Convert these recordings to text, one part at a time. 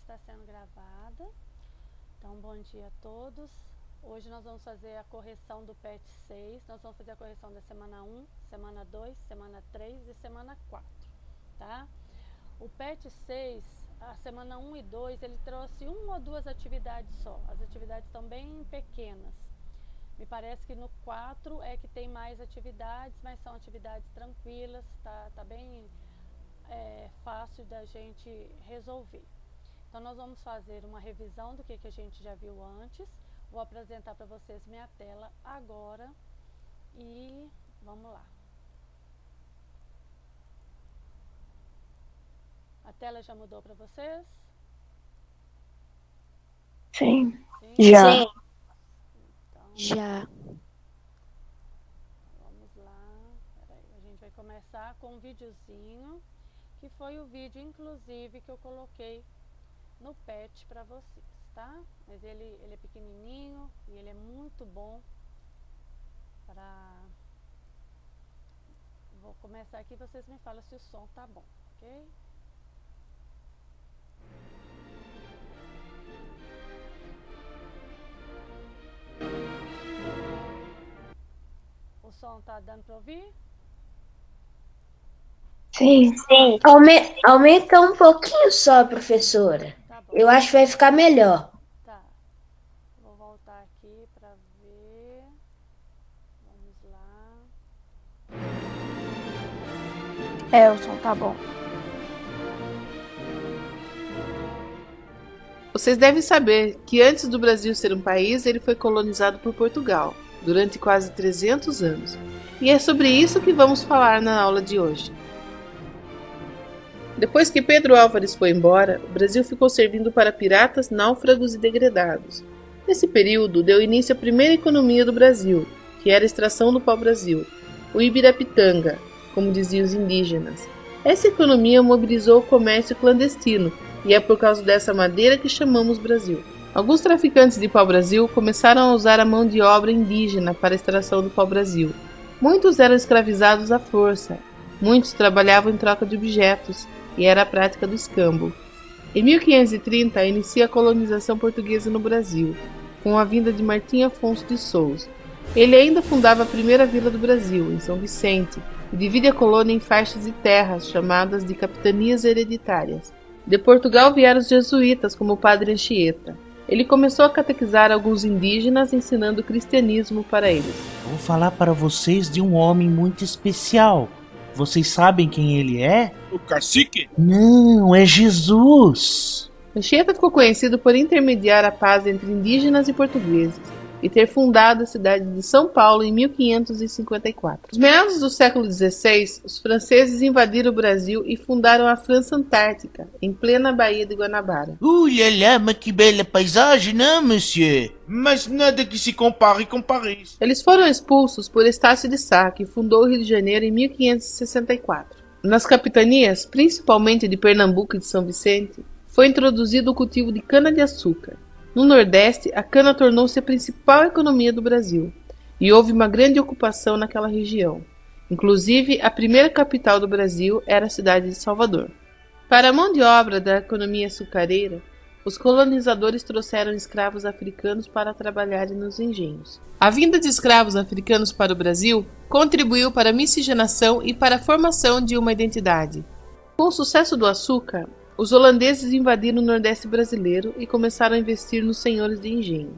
está sendo gravada. Então, bom dia a todos. Hoje nós vamos fazer a correção do PET 6. Nós vamos fazer a correção da semana 1, semana 2, semana 3 e semana 4, tá? O PET 6, a semana 1 e 2, ele trouxe uma ou duas atividades só. As atividades estão bem pequenas. Me parece que no 4 é que tem mais atividades, mas são atividades tranquilas, tá bem fácil da gente resolver. Então nós vamos fazer uma revisão do que a gente já viu antes. Vou apresentar para vocês minha tela agora e vamos lá. A tela já mudou para vocês? Sim. Sim? Já. Sim. Então, Já. vamos lá. Peraí, a gente vai começar com um videozinho, que foi o vídeo, inclusive, que eu coloquei no PET para vocês, tá? Mas ele é pequenininho e ele é muito bom para... Vou começar aqui, vocês me falam se o som tá bom, ok? O som tá dando para ouvir? Sim. Sim. Aumenta um pouquinho só, professora. Tá bom. Eu acho que vai ficar melhor. Tá. Vou voltar aqui para ver. Vamos lá. O som tá bom. Vocês devem saber que antes do Brasil ser um país, ele foi colonizado por Portugal, durante quase 300 anos. E é sobre isso que vamos falar na aula de hoje. Depois que Pedro Álvares foi embora, o Brasil ficou servindo para piratas, náufragos e degredados. Nesse período, deu início à primeira economia do Brasil, que era a extração do pau-brasil, o Ibirapitanga, como diziam os indígenas. Essa economia mobilizou o comércio clandestino, e é por causa dessa madeira que chamamos Brasil. Alguns traficantes de pau-brasil começaram a usar a mão de obra indígena para a extração do pau-brasil. Muitos eram escravizados à força, muitos trabalhavam em troca de objetos, e era a prática do escambo. Em 1530, inicia a colonização portuguesa no Brasil, com a vinda de Martim Afonso de Souza. Ele ainda fundava a primeira vila do Brasil, em São Vicente, e divide a colônia em faixas de terras, chamadas de capitanias hereditárias. De Portugal vieram os jesuítas, como o padre Anchieta. Ele começou a catequizar alguns indígenas, ensinando o cristianismo para eles. Vou falar para vocês de um homem muito especial. Vocês sabem quem ele é? O cacique? Não, é Jesus. Anchieta ficou conhecido por intermediar a paz entre indígenas e portugueses e ter fundado a cidade de São Paulo em 1554. Nos meados do século XVI, os franceses invadiram o Brasil e fundaram a França Antártica, em plena Baía de Guanabara. Là, mas que bela paisagem, não, monsieur? Mas nada que se compare com Paris. Eles foram expulsos por Estácio de Sá, que fundou o Rio de Janeiro em 1564. Nas capitanias, principalmente de Pernambuco e de São Vicente, foi introduzido o cultivo de cana-de-açúcar. No Nordeste, a cana tornou-se a principal economia do Brasil, e houve uma grande ocupação naquela região. Inclusive, a primeira capital do Brasil era a cidade de Salvador. Para a mão de obra da economia açucareira, os colonizadores trouxeram escravos africanos para trabalharem nos engenhos. A vinda de escravos africanos para o Brasil contribuiu para a miscigenação e para a formação de uma identidade. Com o sucesso do açúcar, os holandeses invadiram o Nordeste brasileiro e começaram a investir nos senhores de engenho.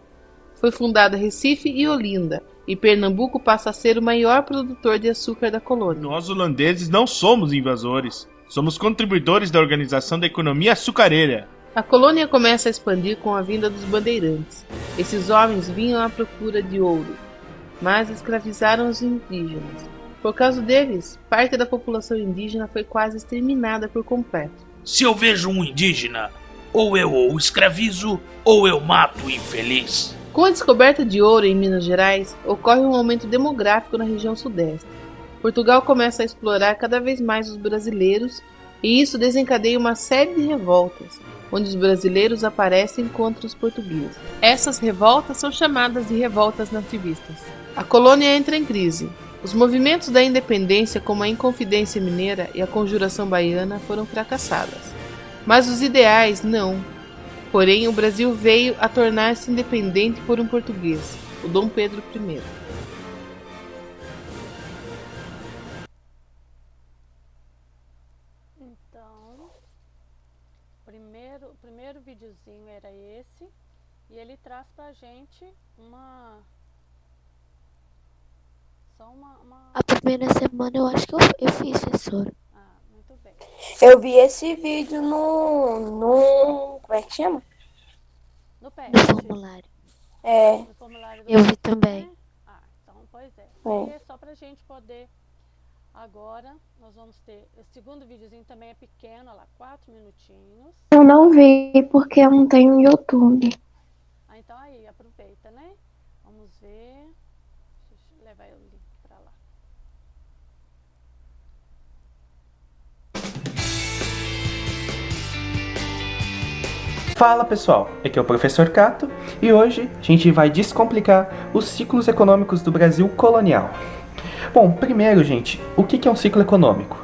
Foi fundada Recife e Olinda, e Pernambuco passa a ser o maior produtor de açúcar da colônia. Nós holandeses não somos invasores. Somos contribuidores da organização da economia açucareira. A colônia começa a expandir com a vinda dos bandeirantes. Esses homens vinham à procura de ouro, mas escravizaram os indígenas. Por causa deles, parte da população indígena foi quase exterminada por completo. Se eu vejo um indígena, ou eu o escravizo, ou eu mato o infeliz. Com a descoberta de ouro em Minas Gerais, ocorre um aumento demográfico na região sudeste. Portugal começa a explorar cada vez mais os brasileiros, e isso desencadeia uma série de revoltas, onde os brasileiros aparecem contra os portugueses. Essas revoltas são chamadas de revoltas nativistas. A colônia entra em crise. Os movimentos da independência, como a Inconfidência Mineira e a Conjuração Baiana, foram fracassadas. Mas os ideais não. Porém, o Brasil veio a tornar-se independente por um português, o Dom Pedro I. Então, o primeiro videozinho era esse, e ele traz pra gente A primeira semana eu acho que eu fiz, professora. Ah, muito bem. Eu vi esse vídeo no. Como é que chama? No PET. No formulário. É. No formulário do Eu vi PET, também. né? Ah, então, pois é. É. Aí é só pra gente poder... Agora, nós vamos ter... O segundo videozinho também é pequeno, olha lá, 4 minutinhos. Eu não vi porque eu não tenho YouTube. Ah, então aí, aproveita, né? Vamos ver... Deixa eu levar o link pra lá. Fala pessoal, aqui é o Professor Cato e hoje a gente vai descomplicar os ciclos econômicos do Brasil colonial. Bom, primeiro gente, o que é um ciclo econômico?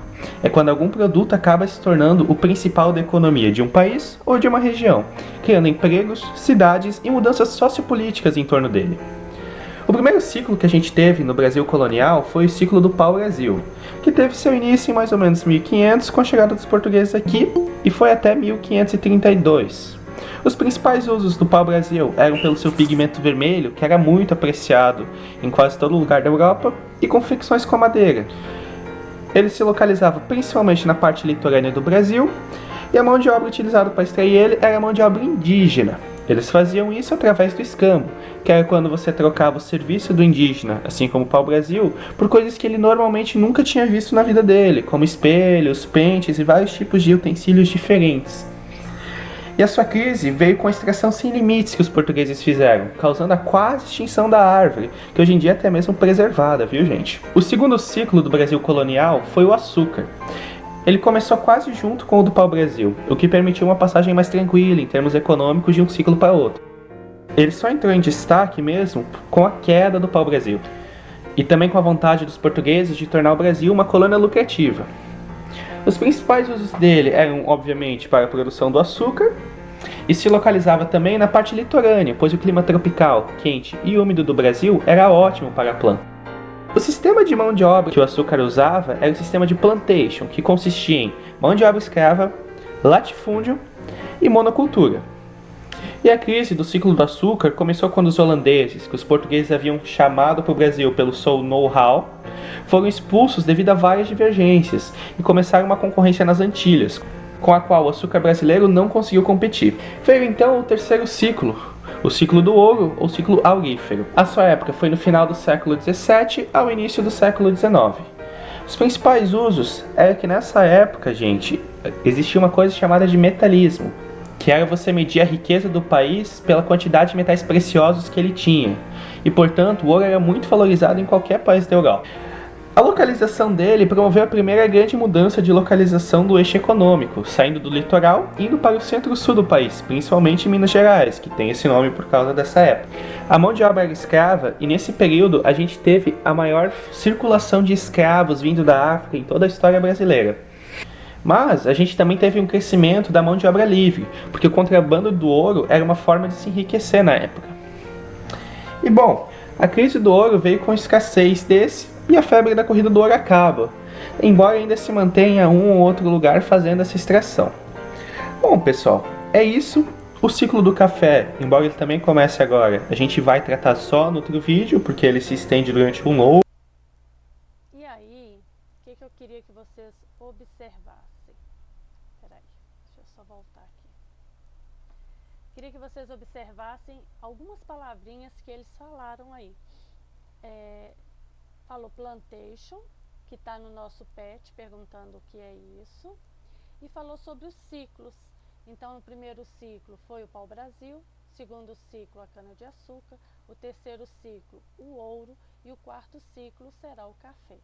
É quando algum produto acaba se tornando o principal da economia de um país ou de uma região, criando empregos, cidades e mudanças sociopolíticas em torno dele. O primeiro ciclo que a gente teve no Brasil colonial foi o ciclo do pau-brasil, que teve seu início em mais ou menos 1500 com a chegada dos portugueses aqui e foi até 1532. Os principais usos do pau-brasil eram pelo seu pigmento vermelho, que era muito apreciado em quase todo lugar da Europa, e confecções com madeira. Ele se localizava principalmente na parte litorânea do Brasil, e a mão de obra utilizada para extrair ele era a mão de obra indígena. Eles faziam isso através do escambo, que era quando você trocava o serviço do indígena, assim como o pau-brasil, por coisas que ele normalmente nunca tinha visto na vida dele, como espelhos, pentes e vários tipos de utensílios diferentes. E a sua crise veio com a extração sem limites que os portugueses fizeram, causando a quase extinção da árvore, que hoje em dia é até mesmo preservada, viu gente? O segundo ciclo do Brasil colonial foi o açúcar. Ele começou quase junto com o do pau-brasil, o que permitiu uma passagem mais tranquila em termos econômicos de um ciclo para outro. Ele só entrou em destaque mesmo com a queda do pau-brasil, e também com a vontade dos portugueses de tornar o Brasil uma colônia lucrativa. Os principais usos dele eram, obviamente, para a produção do açúcar, e se localizava também na parte litorânea, pois o clima tropical, quente e úmido do Brasil era ótimo para a planta. O sistema de mão de obra que o açúcar usava era o sistema de plantation, que consistia em mão de obra escrava, latifúndio e monocultura. E a crise do ciclo do açúcar começou quando os holandeses, que os portugueses haviam chamado para o Brasil pelo seu know-how, foram expulsos devido a várias divergências e começaram uma concorrência nas Antilhas, com a qual o açúcar brasileiro não conseguiu competir. Veio então o terceiro ciclo, o ciclo do ouro ou ciclo aurífero. A sua época foi no final do século XVII ao início do século XIX. Os principais usos era que nessa época, gente, existia uma coisa chamada de metalismo, que era você medir a riqueza do país pela quantidade de metais preciosos que ele tinha. E, portanto, o ouro era muito valorizado em qualquer país da Europa. A localização dele promoveu a primeira grande mudança de localização do eixo econômico, saindo do litoral e indo para o centro-sul do país, principalmente em Minas Gerais, que tem esse nome por causa dessa época. A mão de obra era escrava e nesse período a gente teve a maior circulação de escravos vindo da África em toda a história brasileira. Mas a gente também teve um crescimento da mão de obra livre, porque o contrabando do ouro era uma forma de se enriquecer na época. E bom, a crise do ouro veio com a escassez desse e a febre da corrida do ouro acaba, embora ainda se mantenha um ou outro lugar fazendo essa extração. Bom pessoal, é isso. O ciclo do café, embora ele também comece agora, a gente vai tratar só no outro vídeo, porque ele se estende durante um ou... E aí, o que eu queria que vocês observassem? Peraí, deixa eu só voltar aqui. Queria que vocês observassem algumas palavrinhas que eles falaram aí. Falou plantation, que está no nosso PET, perguntando o que é isso. E falou sobre os ciclos. Então, o primeiro ciclo foi o pau-brasil, o segundo ciclo a cana-de-açúcar, o terceiro ciclo o ouro e o quarto ciclo será o café.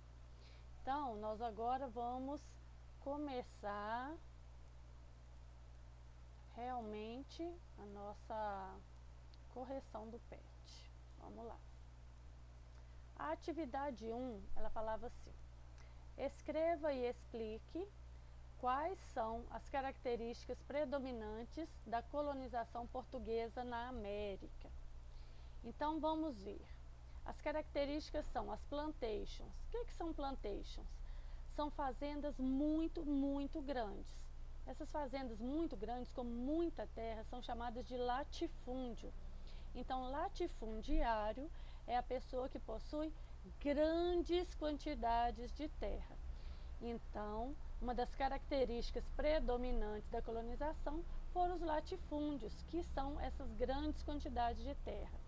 Então, nós agora vamos começar realmente a nossa correção do PET. Vamos lá. A atividade 1, ela falava assim: escreva e explique quais são as características predominantes da colonização portuguesa na América. Então vamos ver. As características são as plantations. O que são plantations? São fazendas muito grandes. Essas fazendas muito grandes, com muita terra, são chamadas de latifúndio. Então, latifundiário é a pessoa que possui grandes quantidades de terra. Então, uma das características predominantes da colonização foram os latifúndios, que são essas grandes quantidades de terra.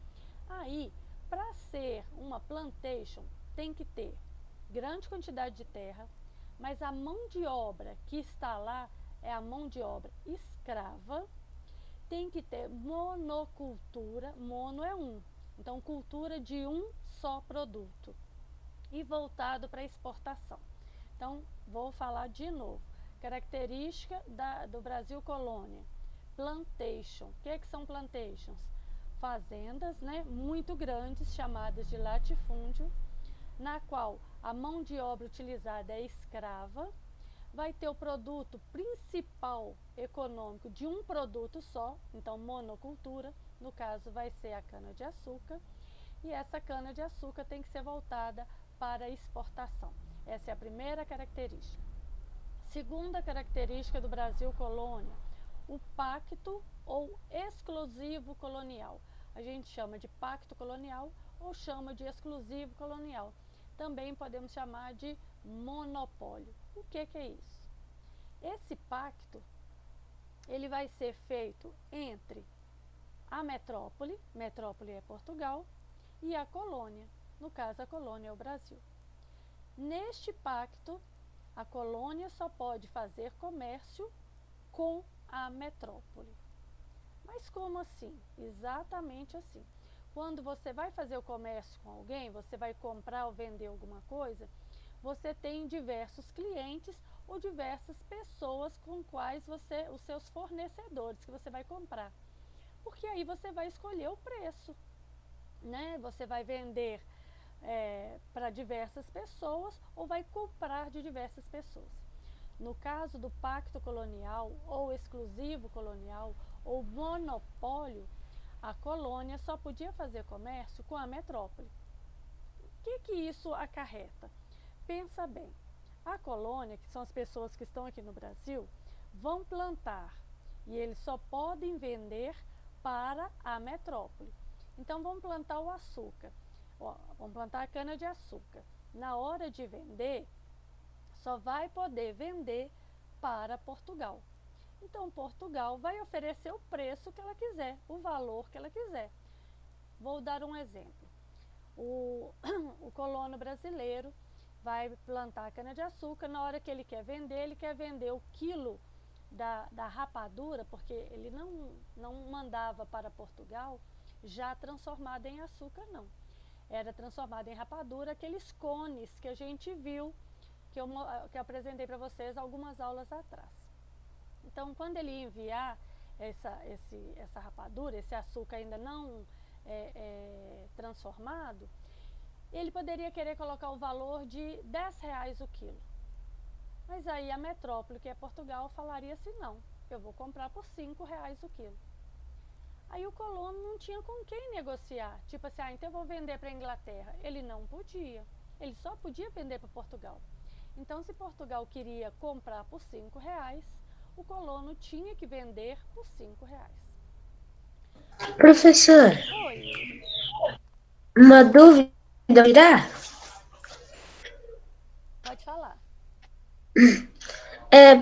Aí, para ser uma plantation, tem que ter grande quantidade de terra, mas a mão de obra que está lá é a mão de obra escrava. Tem que ter monocultura, mono é um, então cultura de um só produto e voltado para exportação. Então, vou falar de novo. Característica do Brasil colônia. Plantation. O que são plantations? Fazendas, né, muito grandes, chamadas de latifúndio, na qual a mão de obra utilizada é escrava. Vai ter o produto principal econômico de um produto só, então monocultura, no caso vai ser a cana-de-açúcar, e essa cana-de-açúcar tem que ser voltada para exportação. Essa é a primeira característica. Segunda característica do Brasil colônia, o pacto ou exclusivo colonial. A gente chama de pacto colonial ou chama de exclusivo colonial. Também podemos chamar de monopólio. O que é isso? Esse pacto, ele vai ser feito entre a metrópole é Portugal, e a colônia, no caso a colônia é o Brasil. Neste pacto, a colônia só pode fazer comércio com a metrópole. Mas como assim? Exatamente assim. Quando você vai fazer o comércio com alguém, você vai comprar ou vender alguma coisa, você tem diversos clientes ou diversas pessoas com quais os seus fornecedores que você vai comprar. Porque aí você vai escolher o preço, né? Você vai vender para diversas pessoas ou vai comprar de diversas pessoas. No caso do pacto colonial ou exclusivo colonial ou monopólio, a colônia só podia fazer comércio com a metrópole. O que isso acarreta? Pensa bem, a colônia, que são as pessoas que estão aqui no Brasil, vão plantar e eles só podem vender para a metrópole. Então vamos plantar o açúcar, vamos plantar a cana-de-açúcar. Na hora de vender, só vai poder vender para Portugal. Então Portugal vai oferecer o preço que ela quiser, o valor que ela quiser. Vou dar um exemplo. O colono brasileiro vai plantar cana-de-açúcar, na hora que ele quer vender o quilo da rapadura, porque ele não mandava para Portugal já transformado em açúcar, não. Era transformado em rapadura, aqueles cones que a gente viu, que eu apresentei para vocês algumas aulas atrás. Então, quando ele enviar essa rapadura, esse açúcar ainda não transformado, ele poderia querer colocar o valor de R$10 o quilo. Mas aí a metrópole, que é Portugal, falaria assim, não, eu vou comprar por R$5 o quilo. Aí o colono não tinha com quem negociar, tipo assim, então eu vou vender para a Inglaterra. Ele não podia, ele só podia vender para Portugal. Então, se Portugal queria comprar por R$5, o colono tinha que vender por R$5. Professor, Oi. uma dúvida virá? Pode falar.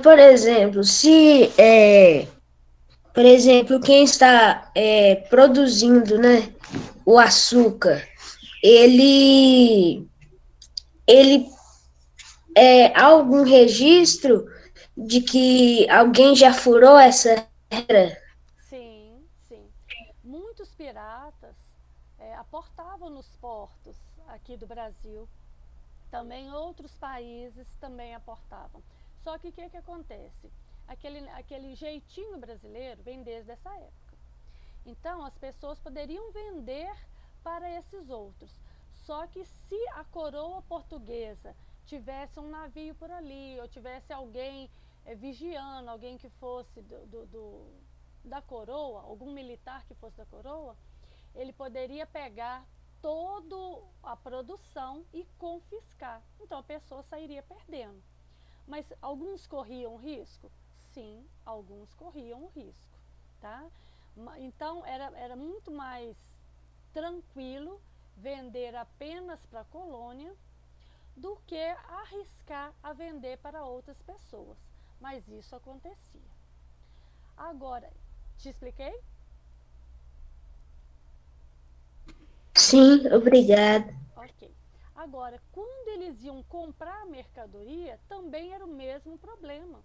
Por exemplo, por exemplo, quem está produzindo, né, o açúcar, ele há algum registro de que alguém já furou essa regra? Sim, sim. Muitos piratas aportavam nos portos aqui do Brasil. Também outros países também aportavam. Só que o que acontece? Aquele jeitinho brasileiro vem desde essa época. Então, as pessoas poderiam vender para esses outros. Só que se a coroa portuguesa tivesse um navio por ali, ou tivesse alguém vigiando, alguém que fosse da coroa, algum militar que fosse da coroa, ele poderia pegar toda a produção e confiscar. Então a pessoa sairia perdendo. Mas alguns corriam risco? Sim, alguns corriam risco, tá? Então era muito mais tranquilo vender apenas para a colônia do que arriscar a vender para outras pessoas. Mas isso acontecia. Agora, te expliquei? Sim, obrigada. Ok. Agora, quando eles iam comprar a mercadoria, também era o mesmo problema.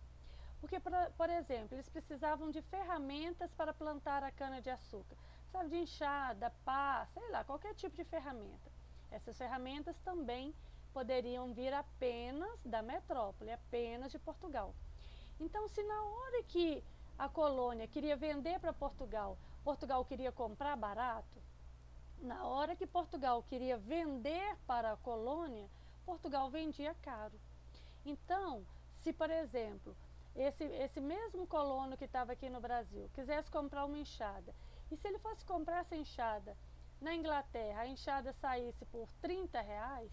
Porque, por exemplo, eles precisavam de ferramentas para plantar a cana-de-açúcar. Sabe, de enxada, pá, sei lá, qualquer tipo de ferramenta. Essas ferramentas também poderiam vir apenas da metrópole, apenas de Portugal. Então, se na hora que a colônia queria vender para Portugal, Portugal queria comprar barato, na hora que Portugal queria vender para a colônia, Portugal vendia caro. Então, se, por exemplo, esse mesmo colono que estava aqui no Brasil quisesse comprar uma enxada, e se ele fosse comprar essa enxada na Inglaterra, a enxada saísse por R$30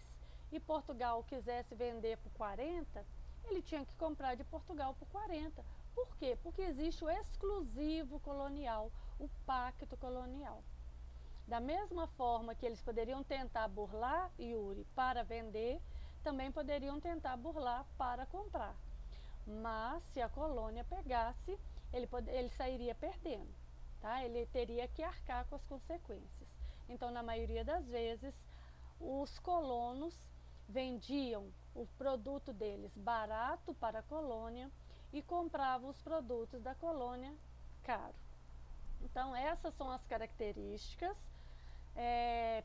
e Portugal quisesse vender por 40, ele tinha que comprar de Portugal por 40. Por quê? Porque existe o exclusivo colonial, o pacto colonial. Da mesma forma que eles poderiam tentar burlar, Yuri, para vender, também poderiam tentar burlar para comprar. Mas se a colônia pegasse, ele sairia perdendo, tá? Ele teria que arcar com as consequências. Então, na maioria das vezes, os colonos vendiam o produto deles barato para a colônia e compravam os produtos da colônia caro. Então, essas são as características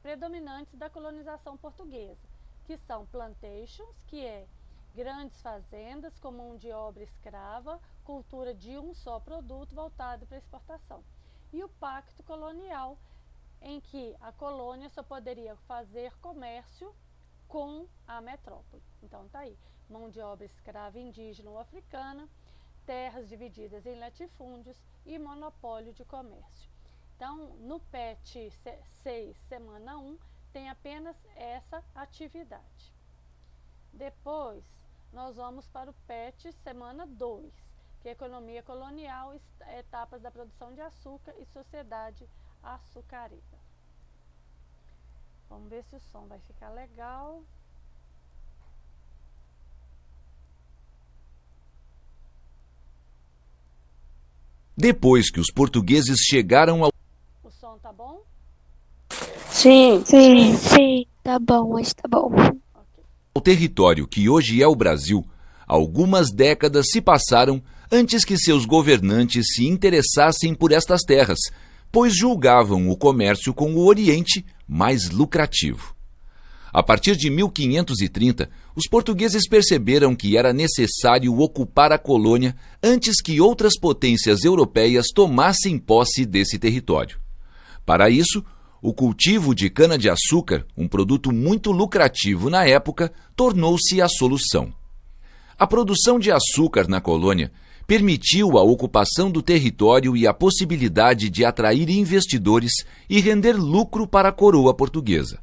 predominantes da colonização portuguesa, que são plantations, que é grandes fazendas com mão de obra escrava, cultura de um só produto voltado para exportação. E o pacto colonial, em que a colônia só poderia fazer comércio com a metrópole. Então tá aí, mão de obra escrava indígena ou africana, terras divididas em latifúndios e monopólio de comércio. Então, no PET 6, semana 1, tem apenas essa atividade. Depois, nós vamos para o PET semana 2, que é Economia Colonial, etapas da produção de açúcar e sociedade açucareira. Vamos ver se o som vai ficar legal. Depois que os portugueses chegaram ao... O som tá bom? Sim. Sim, tá bom, mas tá bom. Ok. ao território que hoje é o Brasil, algumas décadas se passaram antes que seus governantes se interessassem por estas terras, pois julgavam o comércio com o Oriente mais lucrativo. A partir de 1530, os portugueses perceberam que era necessário ocupar a colônia antes que outras potências europeias tomassem posse desse território. Para isso, o cultivo de cana-de-açúcar, um produto muito lucrativo na época, tornou-se a solução. A produção de açúcar na colônia permitiu a ocupação do território e a possibilidade de atrair investidores e render lucro para a coroa portuguesa.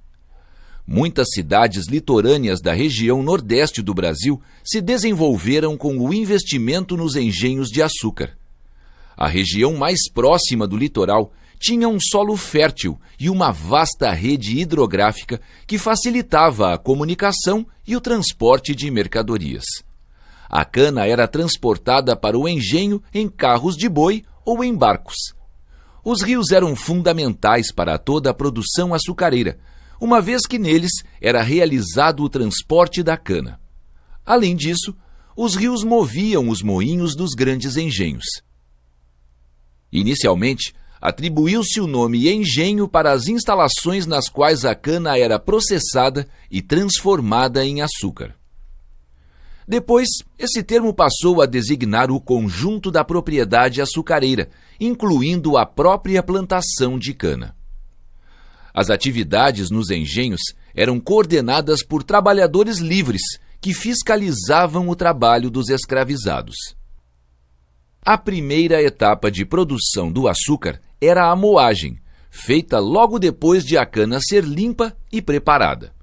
Muitas cidades litorâneas da região nordeste do Brasil se desenvolveram com o investimento nos engenhos de açúcar. A região mais próxima do litoral tinha um solo fértil e uma vasta rede hidrográfica que facilitava a comunicação e o transporte de mercadorias. A cana era transportada para o engenho em carros de boi ou em barcos. Os rios eram fundamentais para toda a produção açucareira, uma vez que neles era realizado o transporte da cana. Além disso, os rios moviam os moinhos dos grandes engenhos. Inicialmente, atribuiu-se o nome engenho para as instalações nas quais a cana era processada e transformada em açúcar. Depois, esse termo passou a designar o conjunto da propriedade açucareira, incluindo a própria plantação de cana. As atividades nos engenhos eram coordenadas por trabalhadores livres que fiscalizavam o trabalho dos escravizados. A primeira etapa de produção do açúcar era a moagem, feita logo depois de a cana ser limpa e preparada.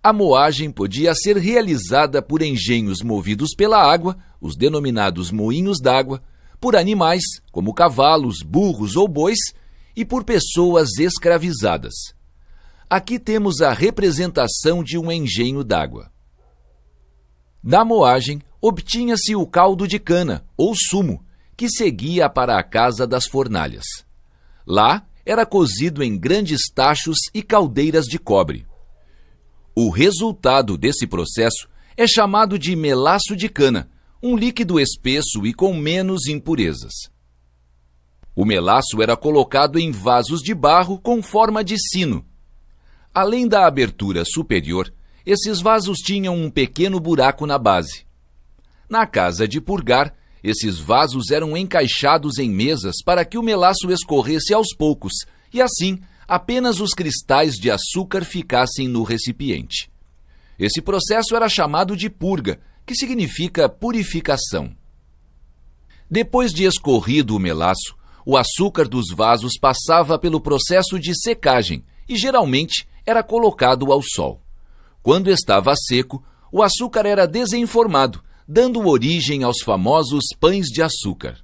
A moagem podia ser realizada por engenhos movidos pela água, os denominados moinhos d'água, por animais, como cavalos, burros ou bois, e por pessoas escravizadas. Aqui temos a representação de um engenho d'água. Da moagem, obtinha-se o caldo de cana, ou sumo, que seguia para a casa das fornalhas. Lá, era cozido em grandes tachos e caldeiras de cobre. O resultado desse processo é chamado de melaço de cana, um líquido espesso e com menos impurezas. O melaço era colocado em vasos de barro com forma de sino. Além da abertura superior, esses vasos tinham um pequeno buraco na base. Na casa de purgar, esses vasos eram encaixados em mesas para que o melaço escorresse aos poucos e, assim, apenas os cristais de açúcar ficassem no recipiente. Esse processo era chamado de purga, que significa purificação. Depois de escorrido o melaço, o açúcar dos vasos passava pelo processo de secagem e, geralmente, era colocado ao sol. Quando estava seco, o açúcar era desenformado, dando origem aos famosos pães de açúcar.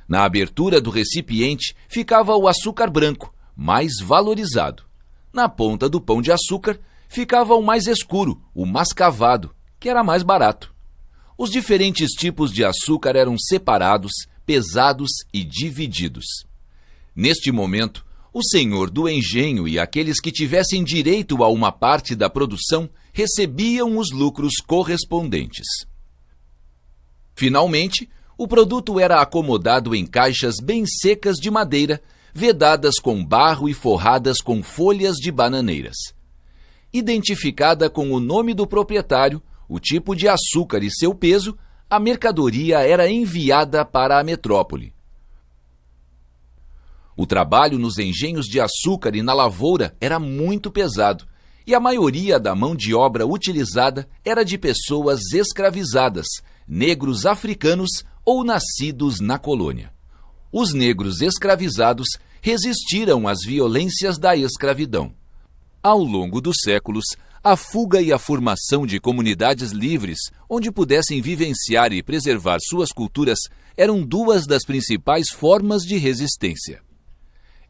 Na abertura do recipiente ficava o açúcar branco, mais valorizado. Na ponta do pão de açúcar ficava o mais escuro, o mascavado, que era mais barato. Os diferentes tipos de açúcar eram separados, pesados e divididos. Neste momento, o senhor do engenho e aqueles que tivessem direito a uma parte da produção recebiam os lucros correspondentes. Finalmente, o produto era acomodado em caixas bem secas de madeira, vedadas com barro e forradas com folhas de bananeiras. Identificada com o nome do proprietário, o tipo de açúcar e seu peso, a mercadoria era enviada para a metrópole. O trabalho nos engenhos de açúcar e na lavoura era muito pesado, e a maioria da mão de obra utilizada era de pessoas escravizadas, negros africanos ou nascidos na colônia. Os negros escravizados resistiram às violências da escravidão. Ao longo dos séculos, a fuga e a formação de comunidades livres, onde pudessem vivenciar e preservar suas culturas, eram duas das principais formas de resistência.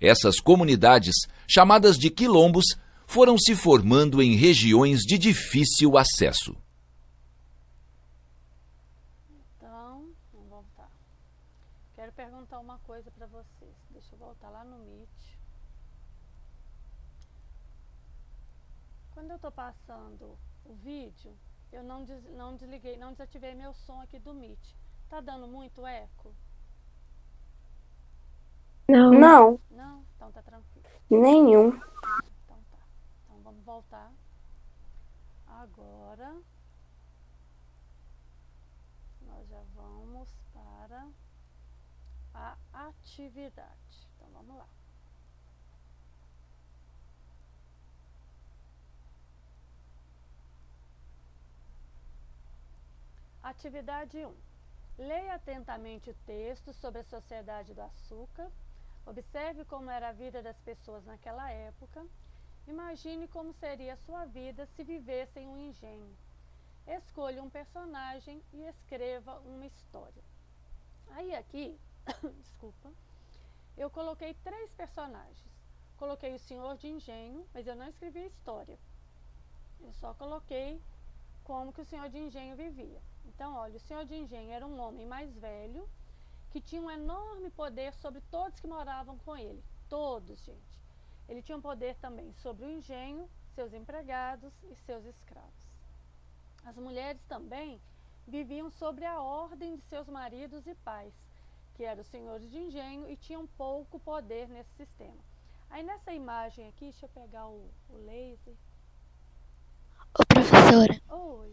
Essas comunidades, chamadas de quilombos, foram se formando em regiões de difícil acesso. Então, vamos voltar. Quero perguntar uma coisa para vocês. Deixa eu voltar lá no Meet. Quando eu estou passando o vídeo, eu não desativei meu som aqui do Meet. Tá dando muito eco? Não. Não? Então tá tranquilo. Nenhum. Então tá. Então vamos voltar. Agora, nós já vamos para a atividade. Então vamos lá. Atividade 1. Leia atentamente o texto sobre a Sociedade do Açúcar. Observe como era a vida das pessoas naquela época. Imagine como seria a sua vida se vivesse em um engenho. Escolha um personagem e escreva uma história. Aí aqui, desculpa, eu coloquei 3 personagens. Coloquei o senhor de engenho, mas eu não escrevi a história. Eu só coloquei como que o senhor de engenho vivia. Então, olha, o senhor de engenho era um homem mais velho, que tinha um enorme poder sobre todos que moravam com ele. Todos, gente. Ele tinha um poder também sobre o engenho, seus empregados e seus escravos. As mulheres também viviam sobre a ordem de seus maridos e pais, que eram os senhores de engenho e tinham pouco poder nesse sistema. Aí nessa imagem aqui, deixa eu pegar o laser. Ô, professora, Oi.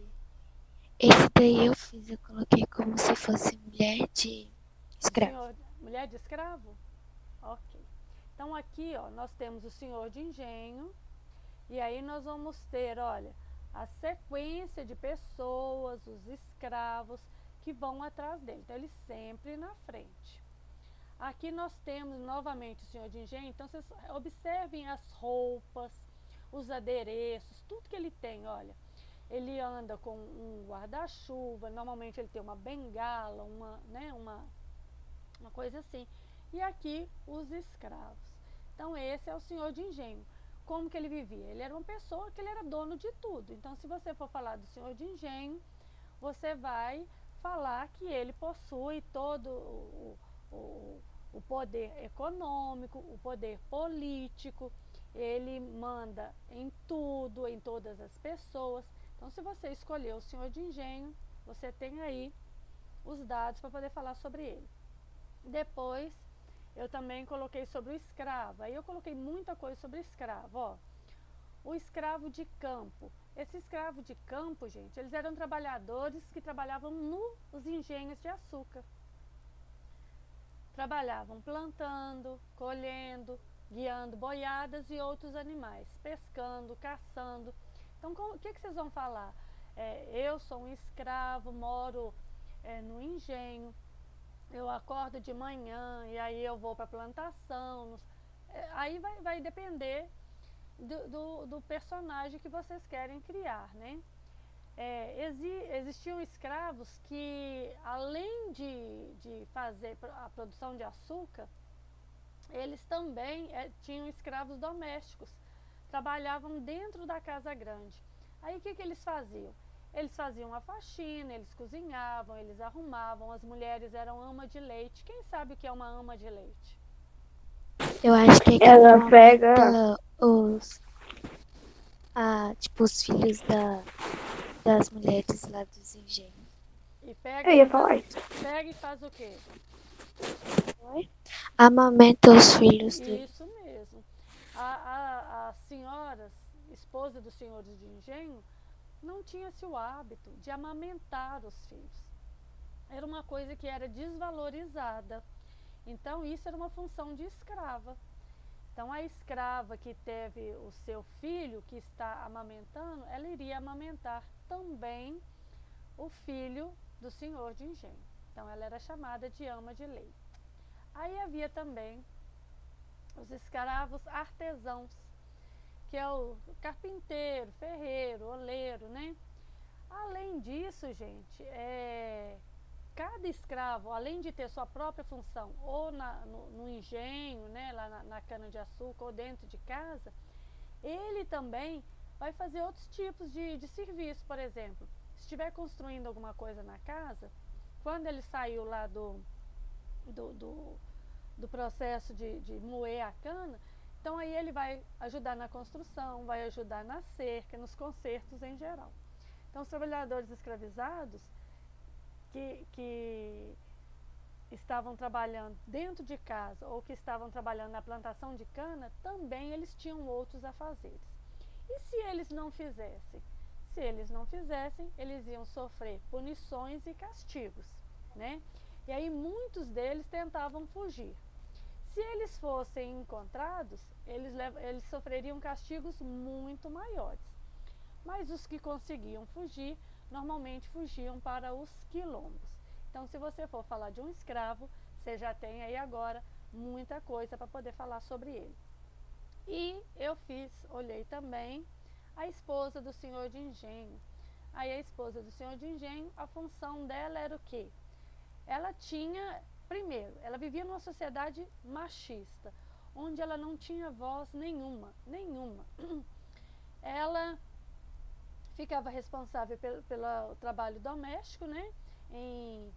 esse daí eu fiz, eu coloquei como se fosse mulher de escravo. Mulher de escravo? Ok. Então aqui, ó, nós temos o senhor de engenho, e aí nós vamos ter, olha, a sequência de pessoas, os escravos, que vão atrás dele. Então, ele sempre na frente. Aqui nós temos novamente o senhor de engenho. Então, vocês observem as roupas, os adereços, tudo que ele tem, olha. Ele anda com um guarda-chuva, normalmente ele tem uma bengala, uma coisa assim. E aqui os escravos. Então esse é o senhor de engenho. Como que ele vivia? Ele era uma pessoa que ele era dono de tudo. Então se você for falar do senhor de engenho, você vai falar que ele possui todo o poder econômico, o poder político, ele manda em tudo, em todas as pessoas. Então, se você escolher o senhor de engenho, você tem aí os dados para poder falar sobre ele. Depois, eu também coloquei sobre o escravo. Aí eu coloquei muita coisa sobre o escravo, ó. O escravo de campo. Esse escravo de campo, gente, eles eram trabalhadores que trabalhavam nos engenhos de açúcar. Trabalhavam plantando, colhendo, guiando boiadas e outros animais, pescando, caçando. Então, o que vocês vão falar? Eu sou um escravo, moro no engenho, eu acordo de manhã e aí eu vou para a plantação. Aí vai depender do personagem que vocês querem criar, né? Existiam escravos que, além de fazer a produção de açúcar, eles também tinham escravos domésticos, trabalhavam dentro da casa grande. Aí o que eles faziam? Eles faziam a faxina, eles cozinhavam, eles arrumavam, as mulheres eram ama de leite. Quem sabe o que é uma ama de leite? Eu acho que Ela pega. Tipo, os filhos das mulheres lá dos engenhos. E pega, Eu ia falar isso. Pega e faz o quê? Amamenta os filhos deles. Isso mesmo. As senhoras, esposa dos senhores de engenho, não tinha-se o hábito de amamentar os filhos. Era uma coisa que era desvalorizada. Então, isso era uma função de escrava. Então, a escrava que teve o seu filho, que está amamentando, ela iria amamentar também o filho do senhor de engenho. Então, ela era chamada de ama de leite. Aí havia também os escravos artesãos, que é o carpinteiro, ferreiro, oleiro, né? Além disso, gente, cada escravo, além de ter sua própria função, ou no engenho, né, lá na cana-de-açúcar, ou dentro de casa, ele também vai fazer outros tipos de serviço. Por exemplo, se estiver construindo alguma coisa na casa, quando ele saiu lá do processo de moer a cana, então aí ele vai ajudar na construção, vai ajudar na cerca, nos consertos em geral. Então, os trabalhadores escravizados que estavam trabalhando dentro de casa ou que estavam trabalhando na plantação de cana, também eles tinham outros afazeres. E se eles não fizessem? Se eles não fizessem, eles iam sofrer punições e castigos, né? E aí muitos deles tentavam fugir. Se eles fossem encontrados, eles sofreriam castigos muito maiores. Mas os que conseguiam fugir, normalmente fugiam para os quilombos. Então, se você for falar de um escravo, você já tem aí agora muita coisa para poder falar sobre ele. E eu olhei também a esposa do senhor de engenho. Aí a esposa do senhor de engenho, a função dela era o quê? Ela tinha, primeiro, ela vivia numa sociedade machista, onde ela não tinha voz nenhuma. Ela ficava responsável pelo trabalho doméstico, né? Em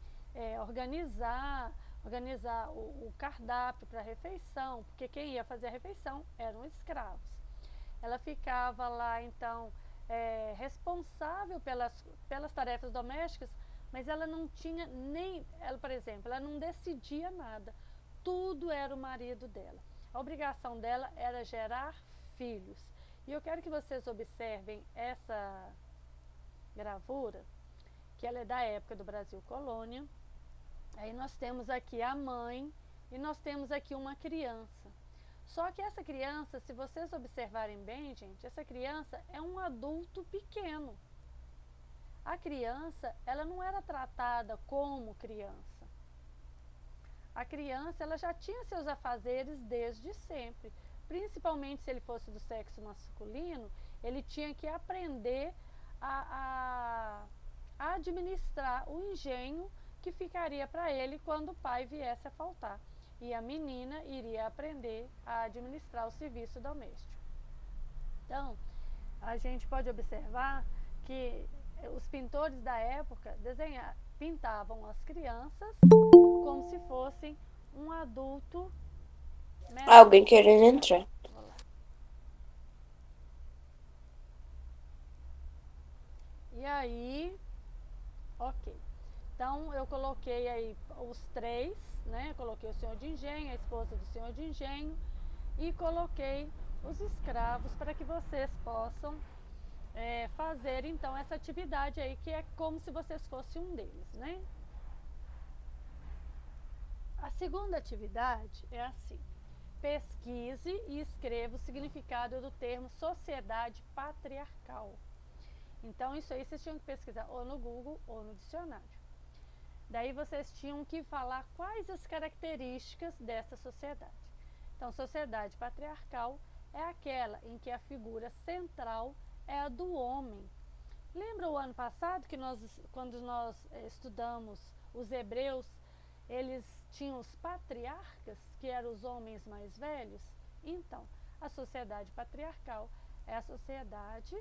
organizar o cardápio para a refeição, porque quem ia fazer a refeição eram escravos. Ela ficava lá, então, responsável pelas tarefas domésticas, mas ela não tinha por exemplo, ela não decidia nada. Tudo era o marido dela. A obrigação dela era gerar filhos. E eu quero que vocês observem essa gravura, que ela é da época do Brasil Colônia. Aí nós temos aqui a mãe e nós temos aqui uma criança. Só que essa criança, se vocês observarem bem, gente, essa criança é um adulto pequeno. a criança, ela não era tratada como criança. A criança, ela já tinha seus afazeres desde sempre. Principalmente se ele fosse do sexo masculino, ele tinha que aprender a administrar o engenho que ficaria para ele quando o pai viesse a faltar. E a menina iria aprender a administrar o serviço doméstico. Então, a gente pode observar que os pintores da época pintavam as crianças como se fossem um adulto menor. Alguém querendo entrar. E aí, ok. Então, eu coloquei aí os três, né? Coloquei o senhor de engenho, a esposa do senhor de engenho e coloquei os escravos para que vocês possam fazer, então, essa atividade aí, que é como se vocês fossem um deles, né? A segunda atividade é assim: pesquise e escreva o significado do termo sociedade patriarcal. Então, isso aí vocês tinham que pesquisar ou no Google ou no dicionário. Daí vocês tinham que falar quais as características dessa sociedade. Então, sociedade patriarcal é aquela em que a figura central é a do homem. Lembra o ano passado que quando nós estudamos os hebreus, eles tinham os patriarcas, que eram os homens mais velhos? Então, a sociedade patriarcal é a sociedade